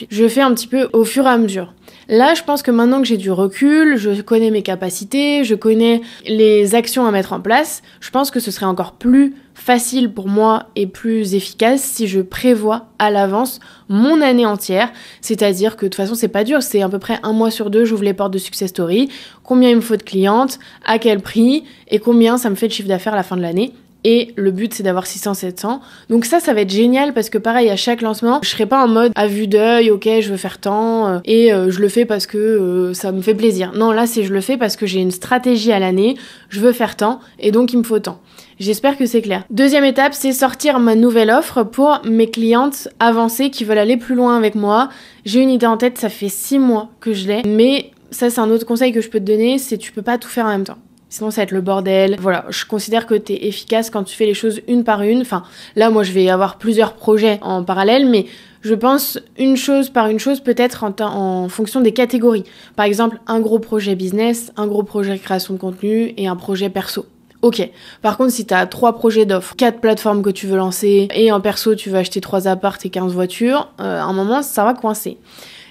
Je fais un petit peu au fur et à mesure. Là, je pense que maintenant que j'ai du recul, je connais mes capacités, je connais les actions à mettre en place, je pense que ce serait encore plus facile pour moi et plus efficace si je prévois à l'avance mon année entière. C'est-à-dire que de toute façon, c'est pas dur, c'est à peu près 1 mois sur 2, j'ouvre les portes de Success Story, combien il me faut de clientes, à quel prix, et combien ça me fait de chiffre d'affaires à la fin de l'année. Et le but, c'est d'avoir 600-700. Donc ça va être génial parce que pareil, à chaque lancement, je serai pas en mode à vue d'œil, ok, je veux faire tant, et je le fais parce que ça me fait plaisir. Non, là, je le fais parce que j'ai une stratégie à l'année, je veux faire tant, et donc il me faut tant. J'espère que c'est clair. Deuxième étape, c'est sortir ma nouvelle offre pour mes clientes avancées qui veulent aller plus loin avec moi. J'ai une idée en tête, ça fait 6 mois que je l'ai, mais ça, c'est un autre conseil que je peux te donner, c'est tu peux pas tout faire en même temps. Sinon, ça va être le bordel. Voilà, je considère que t'es efficace quand tu fais les choses une par une. Enfin, là, moi, je vais avoir plusieurs projets en parallèle, mais je pense une chose par une chose, peut-être en fonction des catégories. Par exemple, un gros projet business, un gros projet création de contenu et un projet perso. Ok. Par contre, si t'as 3 projets d'offres, 4 plateformes que tu veux lancer, et en perso, tu veux acheter 3 apparts et 15 voitures, à un moment, ça va coincer.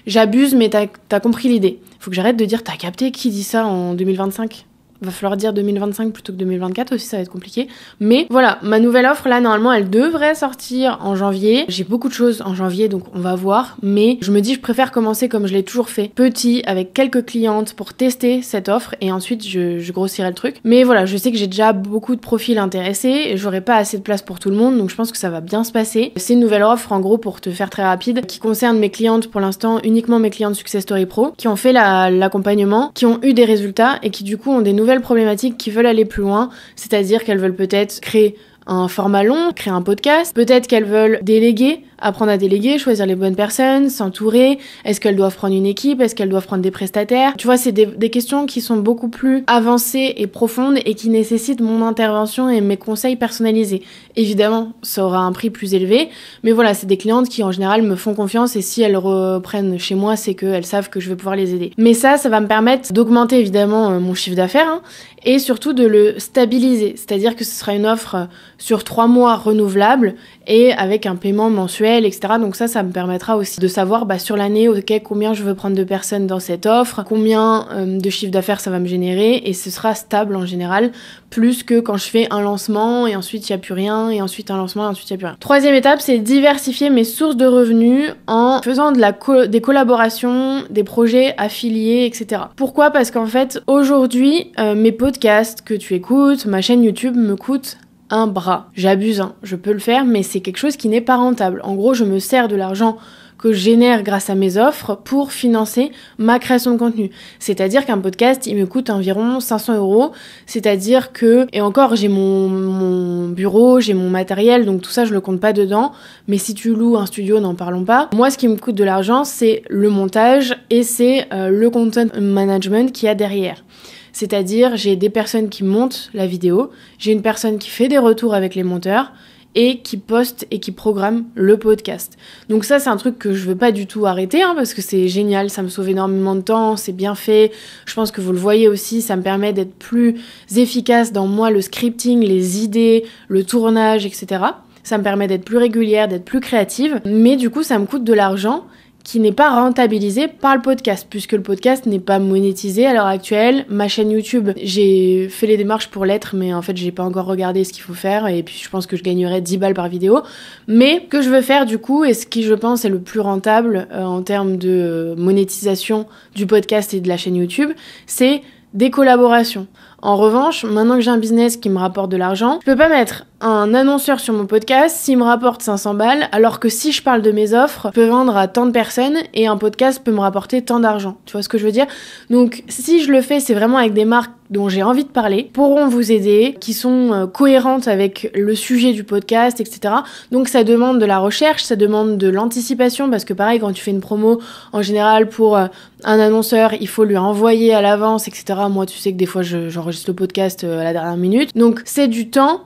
J'abuse, mais t'as compris l'idée. Faut que j'arrête de dire, t'as capté qui dit ça en 2025 ? Va falloir dire 2025 plutôt que 2024 aussi, ça va être compliqué. Mais voilà, ma nouvelle offre, là, normalement, elle devrait sortir en janvier. J'ai beaucoup de choses en janvier, donc on va voir. Mais je me dis, je préfère commencer comme je l'ai toujours fait, petit, avec quelques clientes pour tester cette offre. Et ensuite, je grossirai le truc. Mais voilà, je sais que j'ai déjà beaucoup de profils intéressés. Et j'aurai pas assez de place pour tout le monde, donc je pense que ça va bien se passer. C'est une nouvelle offre, en gros, pour te faire très rapide, qui concerne mes clientes, pour l'instant, uniquement mes clientes Success Story Pro, qui ont fait l'accompagnement, qui ont eu des résultats et qui, du coup, ont des nouvelles problématiques, qui veulent aller plus loin, c'est-à-dire qu'elles veulent peut-être créer un format long, créer un podcast, peut-être qu'elles veulent déléguer, apprendre à déléguer, choisir les bonnes personnes, s'entourer, est-ce qu'elles doivent prendre une équipe, est-ce qu'elles doivent prendre des prestataires, tu vois, c'est des questions qui sont beaucoup plus avancées et profondes et qui nécessitent mon intervention et mes conseils personnalisés. Évidemment, ça aura un prix plus élevé, mais voilà, c'est des clientes qui en général me font confiance et si elles reprennent chez moi, c'est qu'elles savent que je vais pouvoir les aider. Mais ça va me permettre d'augmenter évidemment mon chiffre d'affaires, hein, et surtout de le stabiliser, c'est-à-dire que ce sera une offre sur 3 mois renouvelable et avec un paiement mensuel, etc. Donc ça me permettra aussi de savoir sur l'année, ok, combien je veux prendre de personnes dans cette offre, combien de chiffre d'affaires ça va me générer, et ce sera stable en général, plus que quand je fais un lancement et ensuite il n'y a plus rien, et ensuite un lancement et ensuite il n'y a plus rien. Troisième étape, c'est diversifier mes sources de revenus en faisant des collaborations, des projets affiliés, etc. Pourquoi ? Parce qu'en fait, aujourd'hui, mes podcasts que tu écoutes, ma chaîne YouTube me coûtent un bras. J'abuse, hein, je peux le faire, mais c'est quelque chose qui n'est pas rentable. En gros, je me sers de l'argent que je génère grâce à mes offres pour financer ma création de contenu. C'est-à-dire qu'un podcast, il me coûte environ 500 €. C'est-à-dire que, et encore, j'ai mon bureau, j'ai mon matériel, donc tout ça, je le compte pas dedans. Mais si tu loues un studio, n'en parlons pas. Moi, ce qui me coûte de l'argent, c'est le montage et c'est le content management qu'il y a derrière. C'est-à-dire, j'ai des personnes qui montent la vidéo, j'ai une personne qui fait des retours avec les monteurs, et qui poste et qui programme le podcast. Donc ça, c'est un truc que je veux pas du tout arrêter, parce que c'est génial, ça me sauve énormément de temps, c'est bien fait. Je pense que vous le voyez aussi, ça me permet d'être plus efficace dans moi, le scripting, les idées, le tournage, etc. Ça me permet d'être plus régulière, d'être plus créative. Mais du coup, ça me coûte de l'argent qui n'est pas rentabilisé par le podcast, puisque le podcast n'est pas monétisé à l'heure actuelle. Ma chaîne YouTube, j'ai fait les démarches pour l'être, mais en fait, j'ai pas encore regardé ce qu'il faut faire, et puis je pense que je gagnerais 10 balles par vidéo. Mais ce que je veux faire du coup, et ce qui je pense est le plus rentable en termes de monétisation du podcast et de la chaîne YouTube, c'est des collaborations. En revanche, maintenant que j'ai un business qui me rapporte de l'argent, je peux pas mettre un annonceur sur mon podcast s'il me rapporte 500 balles, alors que si je parle de mes offres, je peux vendre à tant de personnes et un podcast peut me rapporter tant d'argent. Tu vois ce que je veux dire? Donc si je le fais, c'est vraiment avec des marques dont j'ai envie de parler, pourront vous aider, qui sont cohérentes avec le sujet du podcast, etc. Donc ça demande de la recherche, ça demande de l'anticipation, parce que pareil, quand tu fais une promo, en général, pour un annonceur, il faut lui envoyer à l'avance, etc. Moi, tu sais que des fois, j'enregistre le podcast à la dernière minute. Donc c'est du temps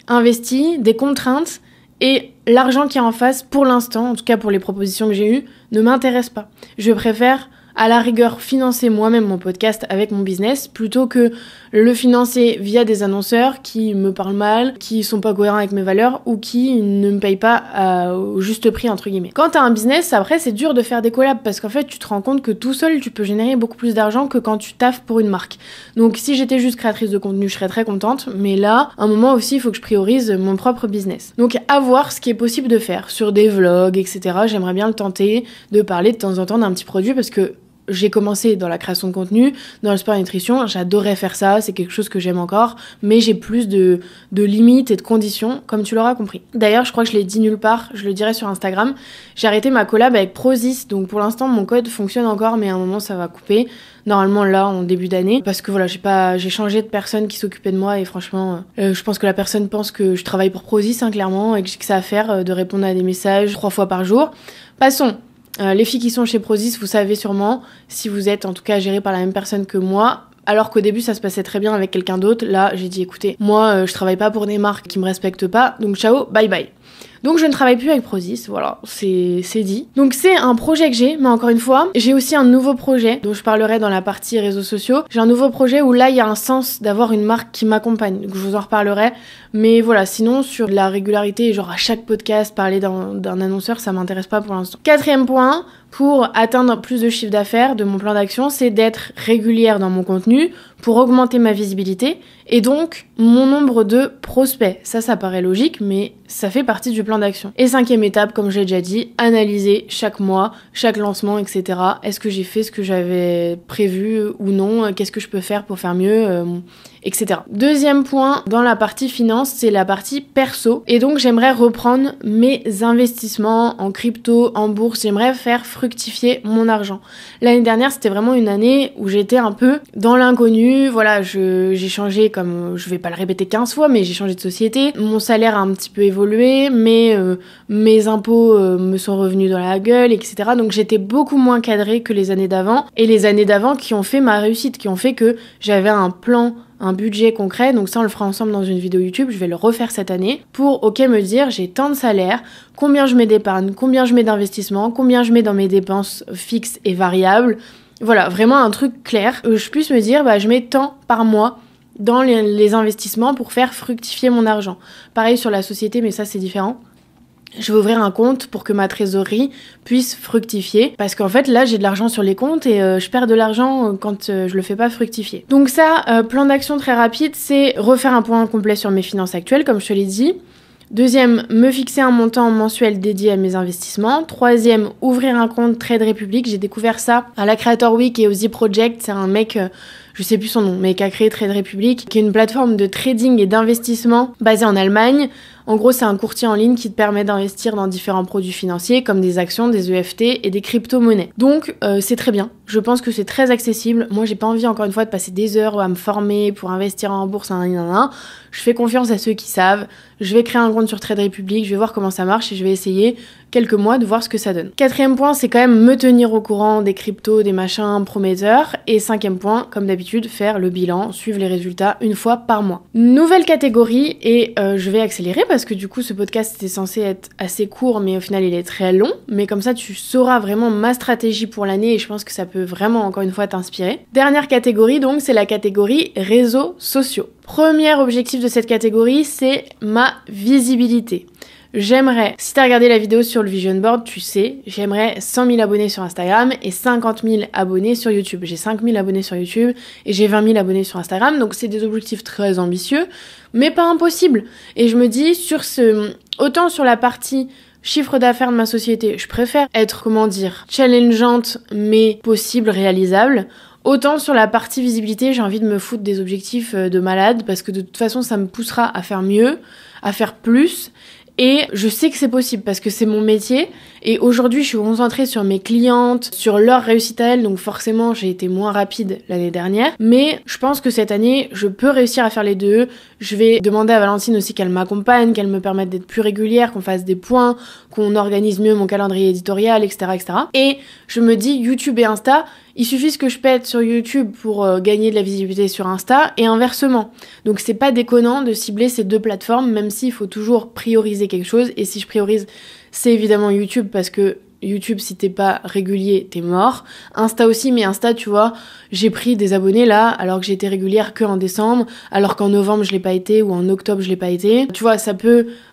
investi, des contraintes, et l'argent qui est en face, pour l'instant, en tout cas pour les propositions que j'ai eues, ne m'intéresse pas. Je préfère à la rigueur financer moi-même mon podcast avec mon business plutôt que le financer via des annonceurs qui me parlent mal, qui sont pas cohérents avec mes valeurs ou qui ne me payent pas au juste prix entre guillemets. Quand t'as un business, après c'est dur de faire des collabs parce qu'en fait tu te rends compte que tout seul tu peux générer beaucoup plus d'argent que quand tu taffes pour une marque. Donc si j'étais juste créatrice de contenu, je serais très contente, mais là, à un moment aussi, il faut que je priorise mon propre business. Donc à voir ce qui est possible de faire sur des vlogs, etc. J'aimerais bien le tenter, de parler de temps en temps d'un petit produit parce que j'ai commencé dans la création de contenu, dans le sport et nutrition, j'adorais faire ça, c'est quelque chose que j'aime encore, mais j'ai plus de limites et de conditions, comme tu l'auras compris. D'ailleurs, je crois que je l'ai dit nulle part, je le dirai sur Instagram, j'ai arrêté ma collab avec Prozis, donc pour l'instant mon code fonctionne encore, mais à un moment ça va couper, normalement là en début d'année, parce que voilà, j'ai changé de personne qui s'occupait de moi, et franchement, je pense que la personne pense que je travaille pour Prozis, clairement, et que j'ai que ça à faire de répondre à des messages 3 fois par jour. Passons. Les filles qui sont chez Prozis, vous savez sûrement, si vous êtes en tout cas gérées par la même personne que moi, alors qu'au début ça se passait très bien avec quelqu'un d'autre, là j'ai dit écoutez, moi je travaille pas pour des marques qui me respectent pas, donc ciao, bye bye. Donc je ne travaille plus avec Prozis, voilà, c'est dit. Donc c'est un projet que j'ai, mais encore une fois, j'ai aussi un nouveau projet dont je parlerai dans la partie réseaux sociaux. J'ai un nouveau projet où là il y a un sens d'avoir une marque qui m'accompagne, donc je vous en reparlerai. Mais voilà, sinon sur la régularité, genre à chaque podcast parler d'un annonceur, ça m'intéresse pas pour l'instant. 4e point, pour atteindre plus de chiffre d'affaires de mon plan d'action, c'est d'être régulière dans mon contenu pour augmenter ma visibilité et donc mon nombre de prospects. Ça paraît logique, mais ça fait partie du plan d'action. Et 5e étape, comme j'ai déjà dit, analyser chaque mois, chaque lancement, etc. Est-ce que j'ai fait ce que j'avais prévu ou non? Qu'est-ce que je peux faire pour faire mieux, etc. 2e point, dans la partie finance, c'est la partie perso. Et donc j'aimerais reprendre mes investissements en crypto, en bourse. J'aimerais faire fructifier mon argent. L'année dernière, c'était vraiment une année où j'étais un peu dans l'inconnu. Voilà, j'ai changé, comme je vais pas le répéter 15 fois, mais j'ai changé de société. Mon salaire a un petit peu évolué, mais mes impôts me sont revenus dans la gueule, etc. Donc j'étais beaucoup moins cadrée que les années d'avant. Et les années d'avant qui ont fait ma réussite, qui ont fait que j'avais un plan, un budget concret, donc ça on le fera ensemble dans une vidéo YouTube, je vais le refaire cette année, pour me dire j'ai tant de salaire, combien je mets d'épargne, combien je mets d'investissement, combien je mets dans mes dépenses fixes et variables, voilà, vraiment un truc clair, je puisse me dire je mets tant par mois dans les investissements pour faire fructifier mon argent. Pareil sur la société, mais ça c'est différent. Je vais ouvrir un compte pour que ma trésorerie puisse fructifier. Parce qu'en fait, là, j'ai de l'argent sur les comptes et je perds de l'argent quand je le fais pas fructifier. Donc ça, plan d'action très rapide, c'est refaire un point complet sur mes finances actuelles, comme je te l'ai dit. 2e, me fixer un montant mensuel dédié à mes investissements. 3e, ouvrir un compte Trade Republic. J'ai découvert ça à la Creator Week et au Z Project. C'est un mec, je sais plus son nom, mais qui a créé Trade Republic, qui est une plateforme de trading et d'investissement basée en Allemagne. En gros, c'est un courtier en ligne qui te permet d'investir dans différents produits financiers comme des actions, des EFT et des crypto-monnaies. Donc, c'est très bien. Je pense que c'est très accessible. Moi, j'ai pas envie encore une fois de passer des heures à me former pour investir en bourse, Je fais confiance à ceux qui savent. Je vais créer un compte sur Trade Republic, je vais voir comment ça marche et je vais essayer quelques mois de voir ce que ça donne. 4e point, c'est quand même me tenir au courant des cryptos, des machins prometteurs. Et 5e point, comme d'habitude, faire le bilan, suivre les résultats une fois par mois. Nouvelle catégorie, et je vais accélérer parce que du coup ce podcast était censé être assez court, mais au final il est très long. Mais comme ça tu sauras vraiment ma stratégie pour l'année et je pense que ça peut vraiment encore une fois t'inspirer. Dernière catégorie donc, c'est la catégorie réseaux sociaux. Premier objectif de cette catégorie, c'est ma visibilité. J'aimerais, si t'as regardé la vidéo sur le vision board, tu sais, j'aimerais 100 000 abonnés sur Instagram et 50 000 abonnés sur YouTube. J'ai 5 000 abonnés sur YouTube et j'ai 20 000 abonnés sur Instagram, donc c'est des objectifs très ambitieux, mais pas impossibles. Et je me dis, autant sur la partie chiffre d'affaires de ma société, je préfère être, challengeante, mais possible, réalisable. Autant sur la partie visibilité, j'ai envie de me foutre des objectifs de malade, parce que de toute façon, ça me poussera à faire mieux, à faire plus. Et je sais que c'est possible parce que c'est mon métier et aujourd'hui je suis concentrée sur mes clientes, sur leur réussite à elles, donc forcément j'ai été moins rapide l'année dernière, mais je pense que cette année je peux réussir à faire les deux. Je vais demander à Valentine aussi qu'elle m'accompagne, qu'elle me permette d'être plus régulière, qu'on fasse des points, qu'on organise mieux mon calendrier éditorial, etc. Et je me dis YouTube et Insta, il suffit que je pète sur YouTube pour gagner de la visibilité sur Insta et inversement. Donc c'est pas déconnant de cibler ces deux plateformes, même s'il faut toujours prioriser quelque chose. Et si je priorise, c'est évidemment YouTube parce que YouTube, si t'es pas régulier, t'es mort. Insta aussi, mais Insta, tu vois, j'ai pris des abonnés là, alors que j'ai été régulière que en décembre, alors qu'en novembre je l'ai pas été, ou en octobre je l'ai pas été. Tu vois,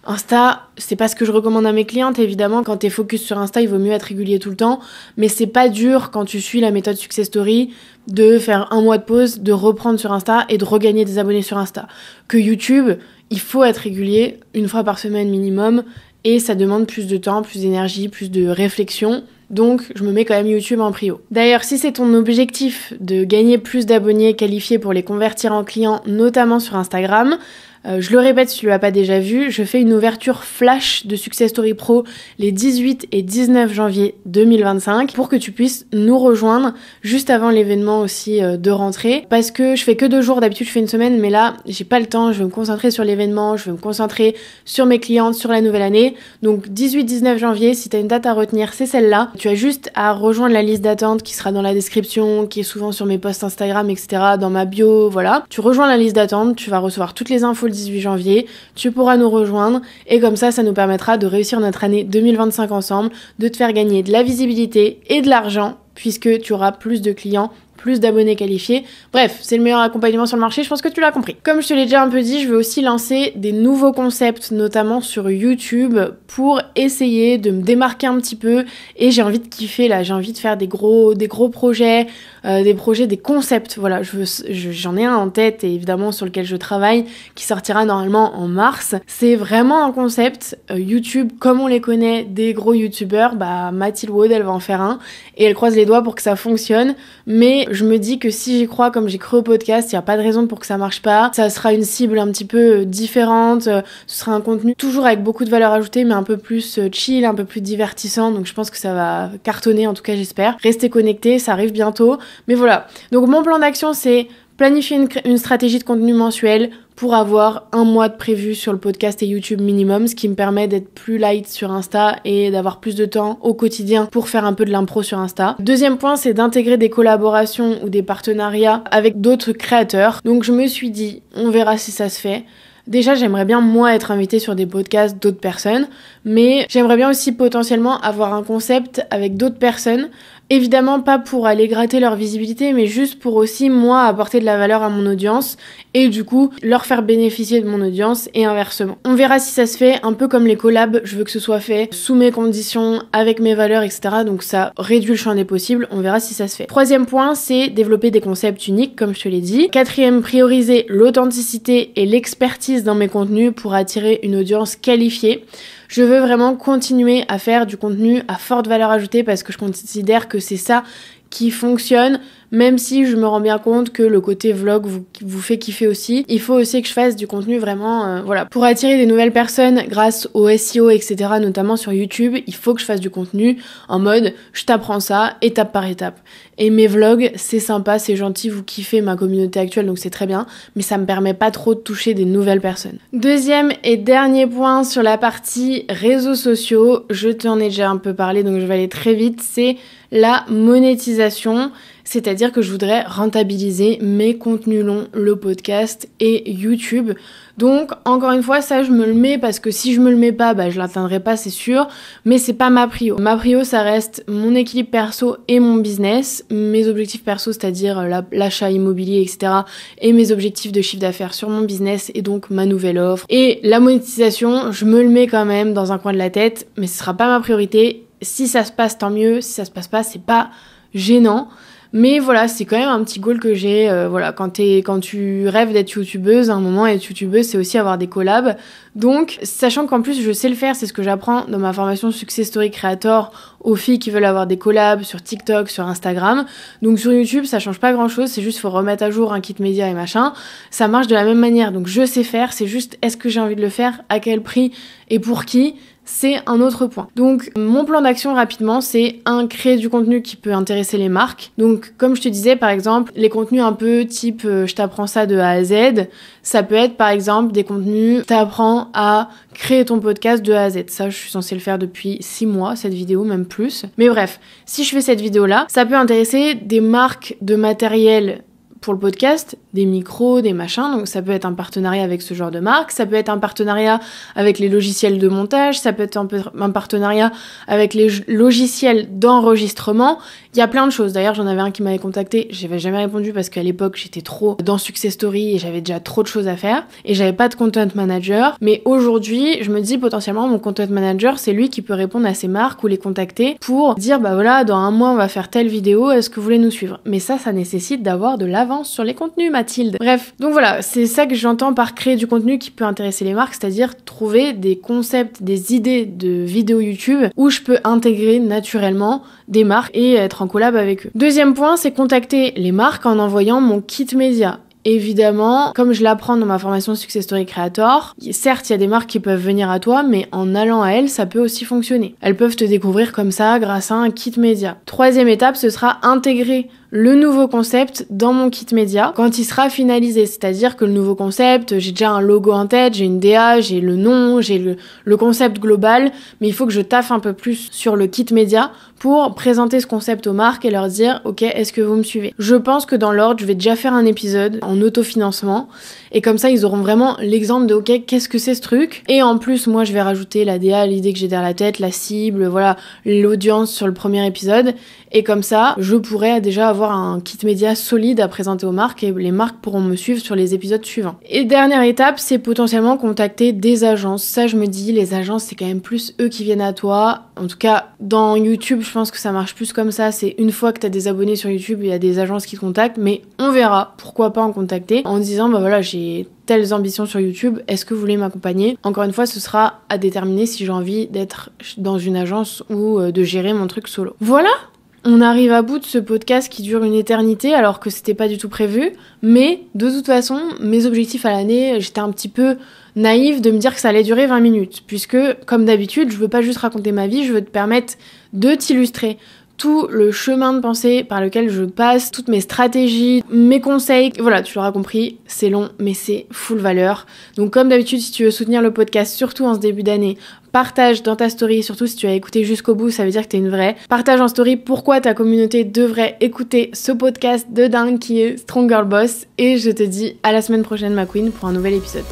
Insta, c'est pas ce que je recommande à mes clientes, évidemment, quand t'es focus sur Insta, il vaut mieux être régulier tout le temps, mais c'est pas dur quand tu suis la méthode Success Story de faire un mois de pause, de reprendre sur Insta et de regagner des abonnés sur Insta. Que YouTube, il faut être régulier, une fois par semaine minimum, et ça demande plus de temps, plus d'énergie, plus de réflexion. Donc, je me mets quand même YouTube en prio. D'ailleurs, si c'est ton objectif de gagner plus d'abonnés qualifiés pour les convertir en clients, notamment sur Instagram, je le répète si tu l'as pas déjà vu, je fais une ouverture flash de Success Story Pro les 18 et 19 janvier 2025 pour que tu puisses nous rejoindre juste avant l'événement aussi de rentrée, parce que je fais que 2 jours, d'habitude je fais une semaine, mais là j'ai pas le temps, je veux me concentrer sur l'événement, je veux me concentrer sur mes clientes, sur la nouvelle année. Donc 18-19 janvier, si t'as une date à retenir, c'est celle-là. Tu as juste à rejoindre la liste d'attente qui sera dans la description, qui est souvent sur mes posts Instagram, etc., dans ma bio, voilà. Tu rejoins la liste d'attente, tu vas recevoir toutes les infos le 18 janvier, tu pourras nous rejoindre et comme ça nous permettra de réussir notre année 2025 ensemble, de te faire gagner de la visibilité et de l'argent puisque tu auras plus de clients, plus d'abonnés qualifiés. Bref, c'est le meilleur accompagnement sur le marché, je pense que tu l'as compris. Comme je te l'ai déjà un peu dit, je vais aussi lancer des nouveaux concepts, notamment sur YouTube, pour essayer de me démarquer un petit peu. Et j'ai envie de kiffer là, j'ai envie de faire des gros projets, des concepts. Voilà, j'en ai un en tête et évidemment sur lequel je travaille, qui sortira normalement en mars. C'est vraiment un concept YouTube comme on les connaît des gros YouTubeurs. Mathilde Wood, elle va en faire un et elle croise les doigts pour que ça fonctionne. Mais je me dis que si j'y crois comme j'ai cru au podcast, il n'y a pas de raison pour que ça marche pas. Ça sera une cible un petit peu différente, ce sera un contenu toujours avec beaucoup de valeur ajoutée, mais un peu plus chill, un peu plus divertissant. Donc je pense que ça va cartonner, en tout cas j'espère. Restez connectés, ça arrive bientôt. Mais voilà. Donc mon plan d'action, c'est planifier une stratégie de contenu mensuel pour avoir 1 mois de prévu sur le podcast et YouTube minimum, ce qui me permet d'être plus light sur Insta et d'avoir plus de temps au quotidien pour faire un peu de l'impro sur Insta. Deuxième point, c'est d'intégrer des collaborations ou des partenariats avec d'autres créateurs. Donc je me suis dit, on verra si ça se fait. Déjà, j'aimerais bien, moi, être invitée sur des podcasts d'autres personnes, mais j'aimerais bien aussi potentiellement avoir un concept avec d'autres personnes. Évidemment, pas pour aller gratter leur visibilité, mais juste pour aussi, moi, apporter de la valeur à mon audience et du coup, leur faire bénéficier de mon audience et inversement. On verra si ça se fait, un peu comme les collabs, je veux que ce soit fait sous mes conditions, avec mes valeurs, etc. Donc ça réduit le champ des possibles, on verra si ça se fait. Troisième point, c'est développer des concepts uniques, comme je te l'ai dit. Quatrième, prioriser l'authenticité et l'expertise dans mes contenus pour attirer une audience qualifiée. Je veux vraiment continuer à faire du contenu à forte valeur ajoutée parce que je considère que c'est ça qui fonctionne, même si je me rends bien compte que le côté vlog vous fait kiffer aussi. Il faut aussi que je fasse du contenu vraiment, pour attirer des nouvelles personnes grâce au SEO, etc., notamment sur YouTube. Il faut que je fasse du contenu en mode, je t'apprends ça, étape par étape. Et mes vlogs, c'est sympa, c'est gentil, vous kiffez ma communauté actuelle, donc c'est très bien, mais ça me permet pas trop de toucher des nouvelles personnes. Deuxième et dernier point sur la partie réseaux sociaux, je t'en ai déjà un peu parlé, donc je vais aller très vite, c'est la monétisation, c'est-à-dire que je voudrais rentabiliser mes contenus longs, le podcast et YouTube. Donc, encore une fois, ça, je me le mets parce que si je me le mets pas, je l'atteindrai pas, c'est sûr, mais c'est pas ma prio. Ma prio, ça reste mon équilibre perso et mon business, mes objectifs perso, c'est-à-dire l'achat immobilier, etc., et mes objectifs de chiffre d'affaires sur mon business et donc ma nouvelle offre. Et la monétisation, je me le mets quand même dans un coin de la tête, mais ce sera pas ma priorité. Si ça se passe, tant mieux. Si ça se passe pas, c'est pas gênant. Mais voilà, c'est quand même un petit goal que j'ai. Voilà, quand tu rêves d'être youtubeuse, à un moment, être youtubeuse, c'est aussi avoir des collabs. Donc, sachant qu'en plus, je sais le faire, c'est ce que j'apprends dans ma formation Success Story Creator aux filles qui veulent avoir des collabs sur TikTok, sur Instagram. Donc, sur YouTube, ça change pas grand chose. C'est juste, faut remettre à jour un kit média et machin. Ça marche de la même manière. Donc, je sais faire. C'est juste, est-ce que j'ai envie de le faire? À quel prix? Et pour qui? C'est un autre point. Donc, mon plan d'action rapidement, c'est créer du contenu qui peut intéresser les marques. Donc, comme je te disais, par exemple, les contenus un peu type je t'apprends ça de A à Z, ça peut être par exemple des contenus t'apprends à créer ton podcast de A à Z. Ça, je suis censée le faire depuis 6 mois, cette vidéo, même plus. Mais bref, si je fais cette vidéo-là, ça peut intéresser des marques de matériel pour le podcast, des micros, des machins, donc ça peut être un partenariat avec ce genre de marque, ça peut être un partenariat avec les logiciels de montage, ça peut être un partenariat avec les logiciels d'enregistrement, il y a plein de choses. D'ailleurs, j'en avais un qui m'avait contacté, j'avais jamais répondu parce qu'à l'époque, j'étais trop dans Success Story et j'avais déjà trop de choses à faire et j'avais pas de content manager, mais aujourd'hui, je me dis potentiellement mon content manager, c'est lui qui peut répondre à ces marques ou les contacter pour dire voilà, dans un mois, on va faire telle vidéo, est-ce que vous voulez nous suivre? Mais ça nécessite d'avoir de l'avance sur les contenus, Mathilde. Bref, donc voilà, c'est ça que j'entends par créer du contenu qui peut intéresser les marques, c'est-à-dire trouver des concepts, des idées de vidéos YouTube où je peux intégrer naturellement des marques et être en collab avec eux. Deuxième point, c'est contacter les marques en envoyant mon kit média. Évidemment, comme je l'apprends dans ma formation Success Story Creator, certes, il y a des marques qui peuvent venir à toi, mais en allant à elles, ça peut aussi fonctionner. Elles peuvent te découvrir comme ça grâce à un kit média. Troisième étape, ce sera intégrer le nouveau concept dans mon kit média quand il sera finalisé. C'est-à-dire que le nouveau concept, j'ai déjà un logo en tête, j'ai une DA, j'ai le nom, j'ai le concept global, mais il faut que je taffe un peu plus sur le kit média pour présenter ce concept aux marques et leur dire ok, est-ce que vous me suivez? Je pense que dans l'ordre, je vais déjà faire un épisode en autofinancement et comme ça ils auront vraiment l'exemple de ok, qu'est-ce que c'est ce truc? Et en plus, moi je vais rajouter la DA, l'idée que j'ai derrière la tête, la cible, voilà, l'audience sur le premier épisode et comme ça, je pourrais déjà avoir un kit média solide à présenter aux marques et les marques pourront me suivre sur les épisodes suivants. Et dernière étape, c'est potentiellement contacter des agences. Ça, je me dis, les agences, c'est quand même plus eux qui viennent à toi. En tout cas, dans YouTube, je pense que ça marche plus comme ça. C'est une fois que t'as des abonnés sur YouTube, il y a des agences qui te contactent, mais on verra. Pourquoi pas en contacter en disant, bah voilà, j'ai telles ambitions sur YouTube, est-ce que vous voulez m'accompagner? Encore une fois, ce sera à déterminer si j'ai envie d'être dans une agence ou de gérer mon truc solo. Voilà! On arrive à bout de ce podcast qui dure une éternité alors que c'était pas du tout prévu, mais de toute façon, mes objectifs à l'année, j'étais un petit peu naïve de me dire que ça allait durer 20 minutes, puisque comme d'habitude, je veux pas juste raconter ma vie, je veux te permettre de t'illustrer tout le chemin de pensée par lequel je passe, toutes mes stratégies, mes conseils. Voilà, tu l'auras compris, c'est long, mais c'est full valeur. Donc comme d'habitude, si tu veux soutenir le podcast, surtout en ce début d'année, partage dans ta story, surtout si tu as écouté jusqu'au bout, ça veut dire que t'es une vraie. Partage en story pourquoi ta communauté devrait écouter ce podcast de dingue qui est Strong Girl Boss. Et je te dis à la semaine prochaine, ma queen, pour un nouvel épisode.